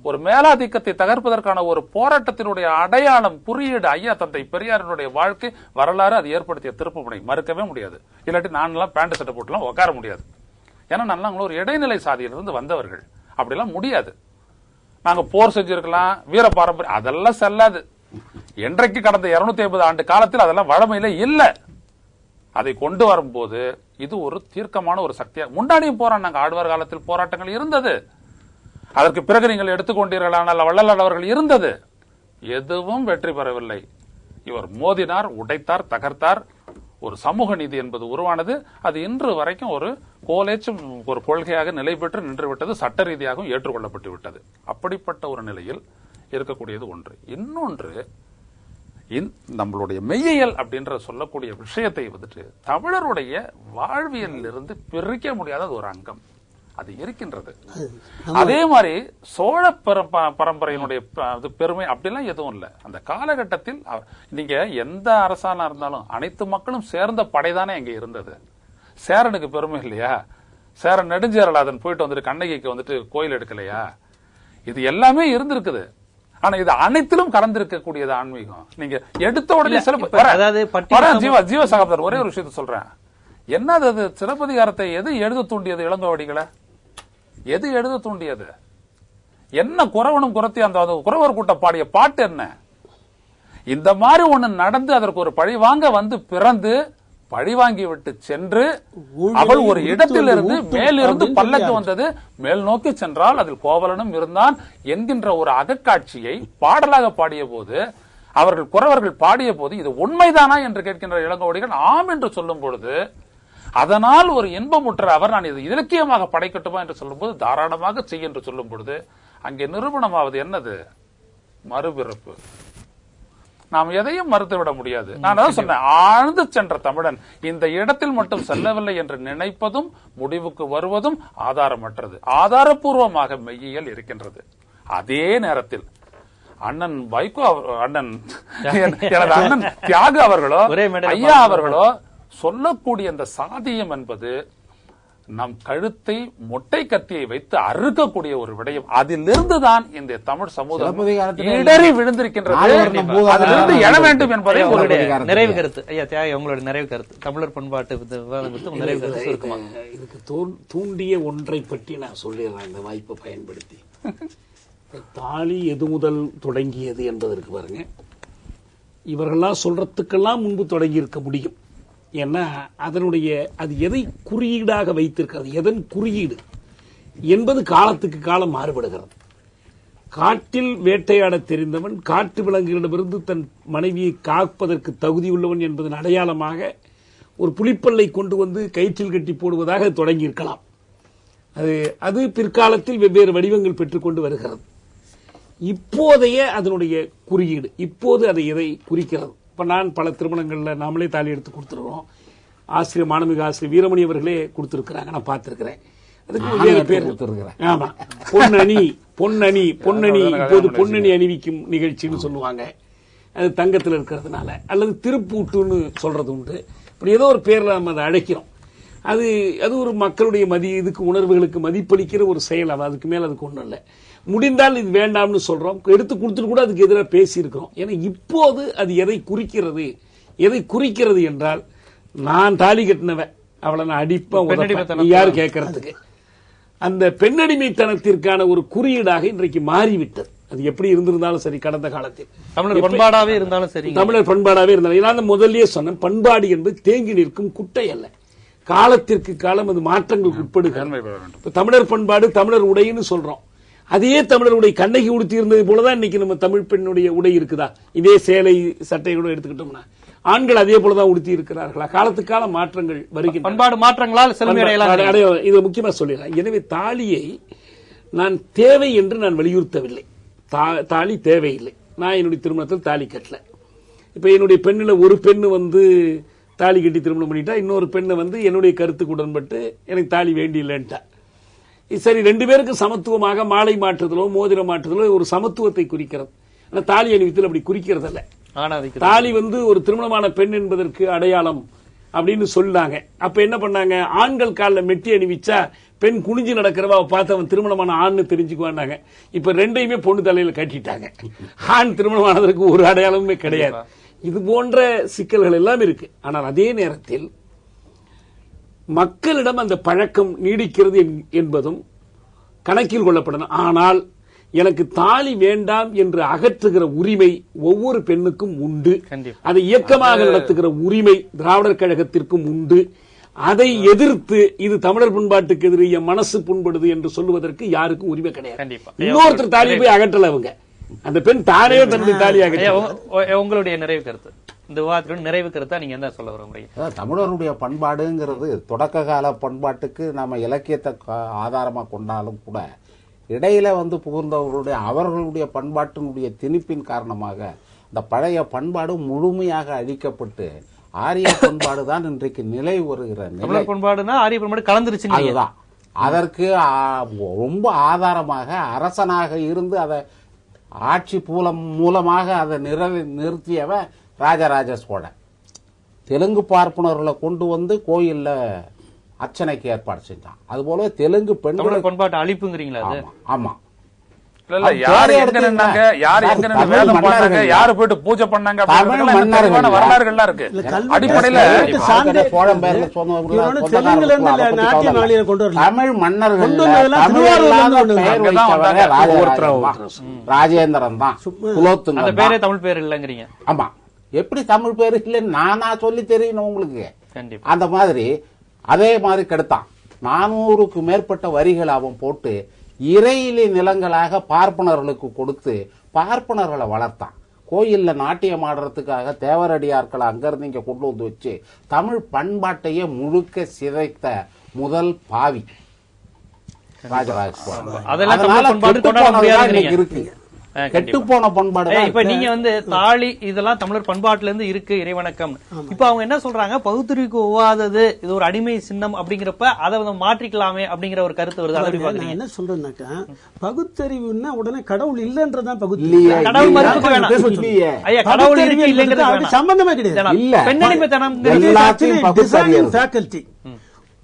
ஒரு மேலாதிக்கத்தை தகர்ப்பதற்கான ஒரு போராட்டத்தினுடைய அடையாளம் குறியீடு ஐயா தந்தை பெரியாரினுடைய வாழ்க்கை வரலாறு அது ஏற்படுத்திய திருப்புமுனை மறுக்கவே முடியாது. இல்லாட்டி நான்லாம் பேண்ட் சட்டை போட்டுலாம் உட்கார முடியாது. ஏன்னா நாங்களும் ஒரு இடைநிலை சாதியிலிருந்து வந்தவர்கள். அப்படிலாம் முடியாது. நாங்க போர் செஞ்சிருக்கலாம், வீர பாரம்பரியம் அதெல்லாம் செல்லாது. என்றைக்கு கடந்த 250 ஆண்டு காலத்தில் அதெல்லாம் வழமையில இல்ல. அதை கொண்டு வரும்போது இது ஒரு தீர்க்கமான ஒரு சக்தியா முன்னாடியும் போராடினாங்க. ஆழ்வார் காலத்தில் போராட்டங்கள் இருந்தது. அதற்கு பிறகு நீங்கள் எடுத்துக்கொண்டீர்களானால் வள்ளலார் அவர்கள் இருந்தது. எதுவும் வெற்றி பெறவில்லை. இவர் மோதினார், உடைத்தார், தகர்த்தார். ஒரு சமூக நீதி என்பது உருவானது. அது இன்று வரைக்கும் ஒரு கோலேச்சும் ஒரு கொள்கையாக நிலை பெற்று நின்று விட்டது. சட்ட ரீதியாகவும் ஏற்றுக்கொள்ளப்பட்டு விட்டது. அப்படிப்பட்ட ஒரு நிலையில் இருக்கக்கூடியது ஒன்று. இன்னொன்று நம்மளுடைய மெய்யியல் அப்படின்ற சொல்லக்கூடிய விஷயத்தை வந்துட்டு தமிழருடைய வாழ்வியலில் இருந்து பிரிக்க முடியாத ஒரு அங்கம் அது இருக்கின்றது. அதே மாதிரி சோழ பரம்பரையினுடைய பெருமை அப்படிலாம் எதுவும் இல்லை. அந்த காலகட்டத்தில் நீங்க எந்த அரசானா இருந்தாலும் அனைத்து மக்களும் சேர்ந்த படைதானே இங்க இருந்தது. சேரனுக்கு பெருமை இல்லையா? சேரன் நெடுஞ்சேரலாதன் போயிட்டு வந்துட்டு கண்ணகிக்கு வந்துட்டு கோயில் எடுக்கலையா? இது எல்லாமே இருந்திருக்குது. ஆனா இது அனைத்திலும் கலந்திருக்கக்கூடியது ஆன்மீகம். நீங்க எடுத்த உடனே ஜீவசகாப்தர் ஒரே ஒரு விஷயத்த சொல்றேன். என்னது சிலப்பதிகாரத்தை எது எழுத தூண்டியது? இளங்கோவடிகளை எது எழுத தூண்டியது? என்ன குறவனும் குறத்தி அந்த குறவர் கூட்டம் பாடிய பாட்டு என்ன? இந்த மாதிரி ஒண்ணு நடந்து அதற்கு ஒரு பழி வாங்க வந்து பிறந்து பழி வாங்கி விட்டு சென்று அவள் ஒரு இடத்திலிருந்து மேலிருந்து பல்லக்கு வந்தது, மேல் நோக்கி சென்றால் அதில் கோவலனும் இருந்தான் என்கின்ற ஒரு அகக்காட்சியை பாடலாக பாடிய போது அவர்கள் குறவர்கள் பாடிய போது இது உண்மைதானா என்று கேட்கின்ற இளங்கோவடிகள் ஆம் என்று சொல்லும் பொழுது அதனால் ஒரு இன்பமுற்ற அவர் நான் இது இலக்கியமாக படைக்கட்டுமா என்று சொல்லும் போது தாராளமாக செய்ய என்று சொல்லும் பொழுது அங்கே நிரூபணமாவது என்னது? மறுபிறப்பு. நாம் எதையும் மறுத்துவிட முடியாது. நான் தான் சொன்னேன், ஆழ்ந்து சென்ற தமிழன் இந்த இடத்தில் மட்டும் செல்லவில்லை என்று நினைப்பதும் முடிவுக்கு வருவதும் ஆதாரமற்றது. ஆதாரபூர்வமாக மெய்யியல் இருக்கின்றது. அதே நேரத்தில் அண்ணன் வைகோ அண்ணன் எனது அண்ணன் தியாகு அவர்களோ ஐயா அவர்களோ சொல்லக்கூடிய அந்த சாதியம் என்பது நம் கழுத்தை மொட்டை கத்தியை வைத்து அறுக்கக்கூடிய ஒரு விடயம். அதிலிருந்துதான் இந்த தமிழ் சமூகம் இடறி விழுந்திருக்கின்றது. அதிலிருந்து எழ வேண்டும் என்பதை நிறைவு கருத்து. ஐயா தியாகி, உங்களோட நிறைவு கருத்து தமிழர் பண்பாட்டு நிறைவு கருத்து இருக்குமா? இதுக்கு தூண்டிய ஒன்றை பற்றி நான் சொல்லிடுறேன் இந்த வாய்ப்பை பயன்படுத்தி. தாலி எது முதல் தொடங்கியது என்பதற்கு பாருங்க, இவர்கள்லாம் சொல்றதுக்கெல்லாம் முன்பு தொடங்கி இருக்க முடியும். ஏன்னா அதனுடைய அது எதை குறியீடாக வைத்திருக்கிறது, எதன் குறியீடு? என்பது காலத்துக்கு காலம் மாறுபடுகிறது. காட்டில் வேட்டையாட தெரிந்தவன் காட்டு விலங்குகளிடமிருந்து தன் மனைவியை காப்பதற்கு தகுதியுள்ளவன் என்பதன் அடையாளமாக ஒரு புலிப்பல்லை கொண்டு வந்து கயிற்றில் கட்டி போடுவதாக தொடங்கி இருக்கலாம். அது பிற்காலத்தில் வெவ்வேறு வடிவங்கள் பெற்றுக்கொண்டு வருகிறது. இப்போதைய அதனுடைய குறியீடு இப்போது அதை எதை குறிக்கிறது? இப்ப நான் பல திருமணங்கள்ல நாமளே தாலி எடுத்து கொடுத்துருவோம். ஆசிரியர் மாணமிக ஆசிரியர் வீரமணி அவர்களே கொடுத்திருக்கிறாங்க, நான் பார்த்திருக்கிறேன். அதுக்கு வேறு பேர் கொடுத்திருக்கிறேன். ஆமா, பொன்னணி பொன்னணி பொன்னணி இப்போது பொன்னணி அணிவிக்கும் நிகழ்ச்சின்னு சொல்லுவாங்க. அது தங்கத்தில் இருக்கிறதுனால, அல்லது திருப்பூட்டுன்னு சொல்றது உண்டு. இப்படி ஏதோ ஒரு பேர்ல நம்ம அதை அழைக்கிறோம். அது ஒரு மக்களுடைய இதுக்கு உணர்வுகளுக்கு மதிப்பளிக்கிற ஒரு செயல். அதுக்கு மேல அதுக்கு ஒண்ணும் இல்லை. முடிந்தால் இது வேண்டாம்னு சொல்றோம், எடுத்து கொடுத்துட்டு கூட அதுக்கு எதிராக பேசி இருக்கிறோம். ஏன்னா இப்போது அது எதை குறிக்கிறது என்றால், நான் தாலி கட்டினவன் அவளை நான் அடிப்பேன் யாரு கேட்கறதுக்கு, அந்த பெண்ணடிமைத்தனத்திற்கான ஒரு குறியீடாக இன்றைக்கு மாறிவிட்டது. அது எப்படி இருந்திருந்தாலும் சரி, கடந்த காலத்தில் தமிழர் பண்பாடாவே இருந்தாலும் சரி, தமிழர் பண்பாடாவே இருந்தாலும், நான் முதல்லயே சொன்னேன், பண்பாடு என்பது தேங்கி நிற்கும் குட்டை அல்ல. காலத்திற்கு காலம் அது மாற்றங்களுக்கு உட்படுகிறது. தமிழர் பண்பாடு தமிழர் உடைன்னு சொல்றோம். அதே தமிழர் உடை கண்ணகி உடுத்தி இருந்தது போலதான் இன்னைக்கு நம்ம தமிழ் பெண்ணுடைய உடை இருக்குதா? இதே சேலை சட்டை கூட எடுத்துக்கிட்டோம்னா ஆண்கள் அதே போலதான் உடுத்தி இருக்கிறார்களா? காலத்துக்கு கால மாற்றங்கள் வருகின்றன. பண்பாடு மாற்றங்களால் இது முக்கியமா சொல்லிடுறேன். எனவே தாலியை நான் தேவை என்று நான் வலியுறுத்தவில்லை. தாலி தேவையில்லை. நான் என்னுடைய திருமணத்தில் தாலி கட்டல. இப்ப என்னுடைய பெண்ணுல ஒரு பெண்ணு வந்து தாலி கட்டி திருமணம் பண்ணிட்டா, இன்னொரு பெண்ணை வந்து என்னுடைய கருத்துக்கு உடன்பட்டு எனக்கு தாலி வேண்டி இல்லைன்ட்டா. சரி, ரெண்டு பேருக்கு சமத்துவமாக மாலை மாற்றுதலோ மோதிர மாற்றுதலோ ஒரு சமத்துவத்தை குறிக்கிறது. ஆனா தாலி அணிவித்தல் அப்படி குறிக்கிறது அல்ல. தாலி வந்து ஒரு திருமணமான பெண் என்பதற்கு அடையாளம் அப்படின்னு சொன்னாங்க. அப்ப என்ன பண்ணாங்க, ஆண்கள் காலில் மெட்டி அணிவிச்சா பெண் குனிஞ்சு நடக்கிறவா பார்த்து அவன் திருமணமான ஆண்னு தெரிஞ்சுக்குவாங்க. இப்ப ரெண்டையுமே பொண்ணு தலையில கட்டிட்டாங்க. ஆண் திருமணமானதற்கு ஒரு அடையாளமே கிடையாது. இது போன்ற சிக்கல்கள் எல்லாம் இருக்கு. ஆனால் அதே நேரத்தில் மக்களிடம் அந்த பழக்கம் நீடிக்கிறது என்பதும் கணக்கில் கொள்ளப்படணும். ஆனால் எனக்கு தாலி வேண்டாம் என்று அகற்றுகிற உரிமை ஒவ்வொரு பெண்ணுக்கும் உண்டு. அதை இயக்கமாக நடத்துகிற உரிமை திராவிடர் கழகத்திற்கும் உண்டு. அதை எதிர்த்து இது தமிழர் பண்பாட்டுக்கு எதிராக மனசு புண்படுது என்று சொல்லுவதற்கு யாருக்கும் உரிமை கிடையாது. இன்னொருத்தர் தாலி போய் அகற்றல, அவங்க அந்த பெண் தானே தன்னுடைய தாலியாக. உங்களுடைய நிறைவு கருத்து, இந்த விவாதத்தின் நிறைவு கருத்தா நீங்க என்ன சொல்ல வர? தமிழருடைய பண்பாடுங்கிறது தொடக்க கால பண்பாட்டுக்கு நம்ம இலக்கியத்தை ஆதாரமா கொண்டாலும் கூட இடையில வந்து புகுந்தவர்களுடைய அவர்களுடைய பண்பாட்டினுடைய திணிப்பின் காரணமாக இந்த பழைய பண்பாடு முழுமையாக அழிக்கப்பட்டு ஆரிய பண்பாடு தான் இன்றைக்கு நிலை வருகிற நிலை. பண்பாடுனா ஆரிய பண்பாடு கலந்துருச்சு. அதுதான் அதற்கு ரொம்ப ஆதாரமாக அரசனாக இருந்து அதை ஆட்சி மூலமாக அதை நிறுத்தியவன் ராஜராஜ சோழன். தெலுங்கு பார்ப்பனர்களை கொண்டு வந்து கோயில்ல அர்ச்சனைக்கு ஏற்பாடு செஞ்சான். அது போல தெலுங்கு பெண்கள் பண்பாட்டு அழிப்புங்கிறீங்களா? ஆமா, யாரு எங்க நின்னாங்க, யாரு எங்க நின்று வேதம் பண்ணாங்க, யாரு போயிட்டு பூஜை பண்ணாங்க, வரலாறுகள்லாம் இருக்கு. அடிப்படையில சோழன் பேர்ல தமிழ் மன்னர்கள் ராஜேந்திரன் தான், குலோத்துங்க பேரே தமிழ் பேர் இல்லைங்கிறீங்க. ஆமா, எப்படி தமிழ் பேரு இல்லைன்னு நானா சொல்லி தெரியணும் உங்களுக்கு. அந்த மாதிரி அதே மாதிரி கெடுத்தான். 400க்கு மேற்பட்ட வரிகள் அவன் போட்டு இறையிலி நிலங்களாக பார்ப்பனர்களுக்கு கொடுத்து பார்ப்பனர்களை வளர்த்தான். கோயில்ல நாட்டியம் ஆடுறதுக்காக தேவரடியார்களை அங்கிருந்து இங்க கொண்டு வந்து வச்சு தமிழ் பண்பாட்டையே முழுக்க சிதைத்த முதல் பாவி ராஜராஜ சோழன். இருக்கு கெட்டு போன பண்பாடு. இப்ப நீங்க வந்து தாலி இதெல்லாம் தமிழர் பண்பாட்டுல இருந்து இருக்கு, இறைவணக்கம். இப்ப அவங்க என்ன சொல்றாங்க, பகுத்தறிவுக்கு ஒவ்வாதது, இது ஒரு அடிமை சின்னம் அப்படிங்கிறப்ப அதை மாற்றிக்கலாமே அப்படிங்கிற ஒரு கருத்து வருது. என்ன சொல்றேன்னாக்கா, பகுத்தறிவுன்னா உடனே கடவுள் இல்லன்றதான் பகுத்தறிவு. கடவுள் மறுப்பு வேணாம் ஐயா, கடவுள் இருக்கு இல்லைங்கிறது சம்பந்தமே கிடையாது. பெண்ணடிமைத்தனம்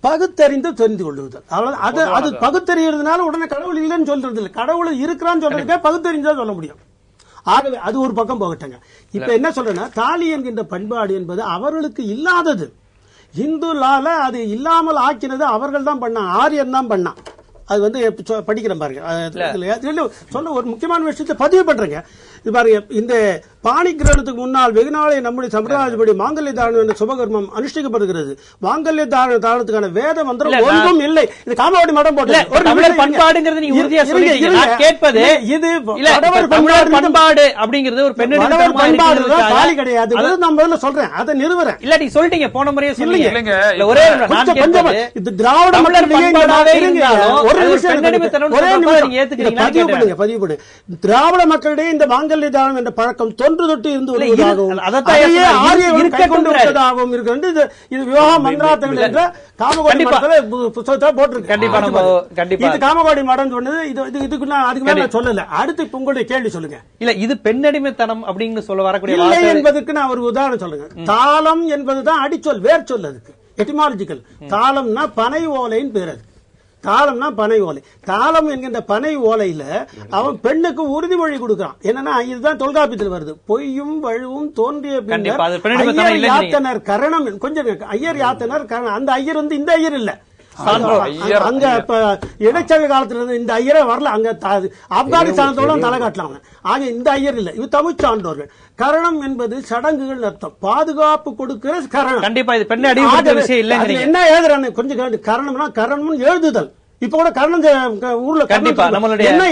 பகுத்தறிந்து தெரிந்து கொள்ளுதல், அது பகுத்தறிகிறதுனால உடனே கடவுள் இல்லைன்னு சொல்றது இல்லை. கடவுள் இருக்கிறான்னு சொல்றதுக்கே பகுத்தறிஞ்சா சொல்ல முடியும். ஆகவே அது ஒரு பக்கம் போகட்டங்க. இப்ப என்ன சொல்றேன்னா, தாலி என்கின்ற பண்பாடு என்பது அவர்களுக்கு இல்லாதது. இந்துலால அது இல்லாமல் ஆக்கினது அவர்கள் தான் பண்ணான், ஆரியன் தான் பண்ணான். அது வந்து படிக்கிறேன் பாருங்க. சொன்ன ஒரு முக்கியமான விஷயத்தை பதிவு பண்றேங்க. இது பாருங்க, இந்த பாணி கிரகணத்துக்கு முன்னால் வெகு நாளை நம்முடைய சம்பிரதாயப்படி மாங்கல்ய தாரணம் என்ற சுபகர்மம் அனுஷ்டிக்கப்படுகிறது. மாங்கல்ய தாரணத்துக்கான வேத மந்திரம் ஒன்றும் இல்லை. இது காமவாடி மடம் போட்டு பண்பாடுங்கிறது நீங்க உறுதியா சொல்றீங்க. நான் கேட்பது இது பண்பாடு அப்படிங்கிறது ஒரு பெண்ணு பண்பாடு தாலி கிடையாது. நான் முதல்ல சொல்றேன், அதை நிறுவறேன். இல்ல நீங்க சொல்லிட்டீங்க, போன முறையே சொன்னீங்க. ஒரே இது திராவிட மக்கள் பதிவு பண்ணு. திராவிட மக்களிடையே இந்த மாங்கல்ய தானம் என்ற பழக்கம் தொன்று தொட்டு இருந்து வருவதாகவும் கொண்டு வருவதாகவும் இருக்கிறது. இது விவாக மந்திராத்தங்கள் என்ற காமகோடி புத்தகத்தை போட்டிருக்கு. இது காமகோடி மடம் சொன்னது. இதுக்கு நான் அதுக்கு மேல சொல்லல. அடுத்து உங்களுடைய கேள்வி சொல்லுங்க. இல்ல இது பெண்ணடிமைத்தனம் அப்படின்னு சொல்ல வரக்கூடிய இல்லை என்பதற்கு நான் ஒரு உதாரணம் சொல்லுங்க. தாளம் என்பதுதான் அடிச்சொல், வேர் சொல். அதுக்கு எட்டிமாலஜிக்கல். தாளம்னா பனை ஓலைன்னு பேர். அது தாளம்னா பனை ஓலை. தாளம் என்கின்ற பனை ஓலையில அவன் பெண்ணுக்கு உறுதிமொழி கொடுக்கிறான். என்னன்னா இதுதான் தொல்காப்பியத்தில் வருது. பொய்யும் வழுவும் தோன்றிய ஐயர் யாத்தனர் கரணம். கொஞ்சம் ஐயர் யாத்தனர் கரணம். அந்த ஐயர் வந்து இந்த ஐயர் இல்ல, அங்க இடைச்சங்க காலத்துல இருந்து இந்த ஐயரே வரல. அங்க ஆப்கானிஸ்தானத்தோட தலை காட்டலாம். ஆக இந்த ஐயர் இல்ல, இது தமிழ் சான்றோர்கள். கரணம் என்பது சடங்குகள் அர்த்தம், பாதுகாப்பு கொடுக்கிற கரணம். கண்டிப்பா இது பெண்ணை அடிமைப்படுத்துற விஷயம் இல்ல. என்ன எழுதுறாங்க கொஞ்சம் கரணம்னா கரணம் எழுதுதல். இப்ப கூட கரணம் ஊர்ல கண்டிப்பா நம்மளுடைய என்ன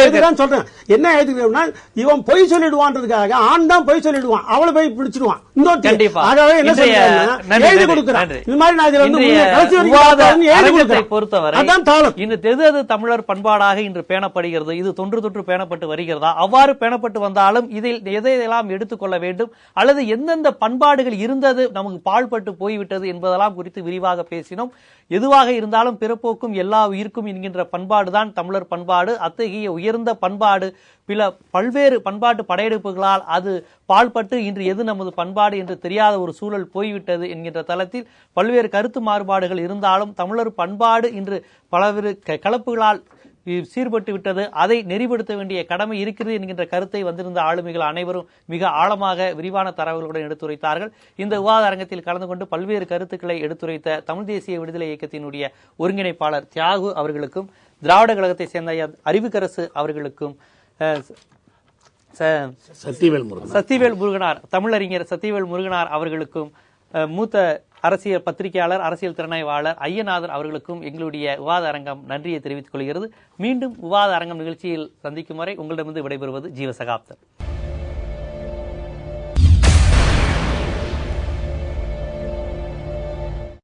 எழுதுறான்னு சொல்றேன். என்ன எழுதுகிறோம்னா இவன் பொய் சொல்லிடுவான்றதுக்காக ஆண் தான் பொய் சொல்லிடுவான், அவளை போய் பிடிச்சிடுவான். என்ன எழுதி கொடுக்கிறான். இது மாதிரி நான் பொறுத்தவரை இந்த தெது தமிழர் பண்பாடாக இன்று பேணப்படுகிறது. இது தொன்று தொற்று பேணப்பட்டு வருகிறதா? அவ்வாறு பேணப்பட்டு வந்தாலும் இதில் எதையெல்லாம் எடுத்துக்கொள்ள வேண்டும் அல்லது எந்தெந்த பண்பாடுகள் இருந்தது நமக்கு பாழ்பட்டு போய்விட்டது என்பதெல்லாம் குறித்து விரிவாக பேசினோம். எதுவாக இருந்தாலும் பிறப்போக்கும் எல்லா உயிர்க்கும் என்கின்ற பண்பாடுதான் தமிழர் பண்பாடு. அத்தகைய உயர்ந்த பண்பாடு பல்வேறு பண்பாட்டு படையெடுப்புகளால் அது பாழ்பட்டு இன்று எது நமது பண்பாடு என்று தெரியாத ஒரு சூழல் போய்விட்டது என்கின்ற தளத்தில் பல்வேறு கருத்து மாறுபாடுகள் இருந்தாலும் தமிழர் பண்பாடு இன்று பல்வேறு கலப்புகளால் சீர்பட்டு விட்டது. அதை நெறிப்படுத்த வேண்டிய கடமை இருக்கிறது என்கின்ற கருத்தை வந்திருந்த ஆளுமைகள் அனைவரும் மிக ஆழமாக விரிவான தரவுகளுடன் எடுத்துரைத்தார்கள். இந்த விவாத அரங்கத்தில் கலந்து கொண்டு பல்வேறு கருத்துக்களை எடுத்துரைத்த தமிழ் தேசிய விடுதலை இயக்கத்தினுடைய ஒருங்கிணைப்பாளர் தியாகு அவர்களுக்கும், திராவிட கழகத்தை சேர்ந்த அறிவுக்கரசு அவர்களுக்கும், சத்திவேல் முருகனார் தமிழறிஞர் சத்திவேல் முருகனார் அவர்களுக்கும், மூத்த அரசியல் பத்திரிகையாளர் அரசியல் திறனாய்வாளர் ஐயநாதன் அவர்களுக்கும் எங்களுடைய விவாத அரங்கம் நன்றியை தெரிவித்துக் கொள்கிறது. மீண்டும் விவாத அரங்கம் நிகழ்ச்சியில் சந்திக்கும் வரை உங்களிடமிருந்து விடைபெறுவது ஜீவசகாப்தர்.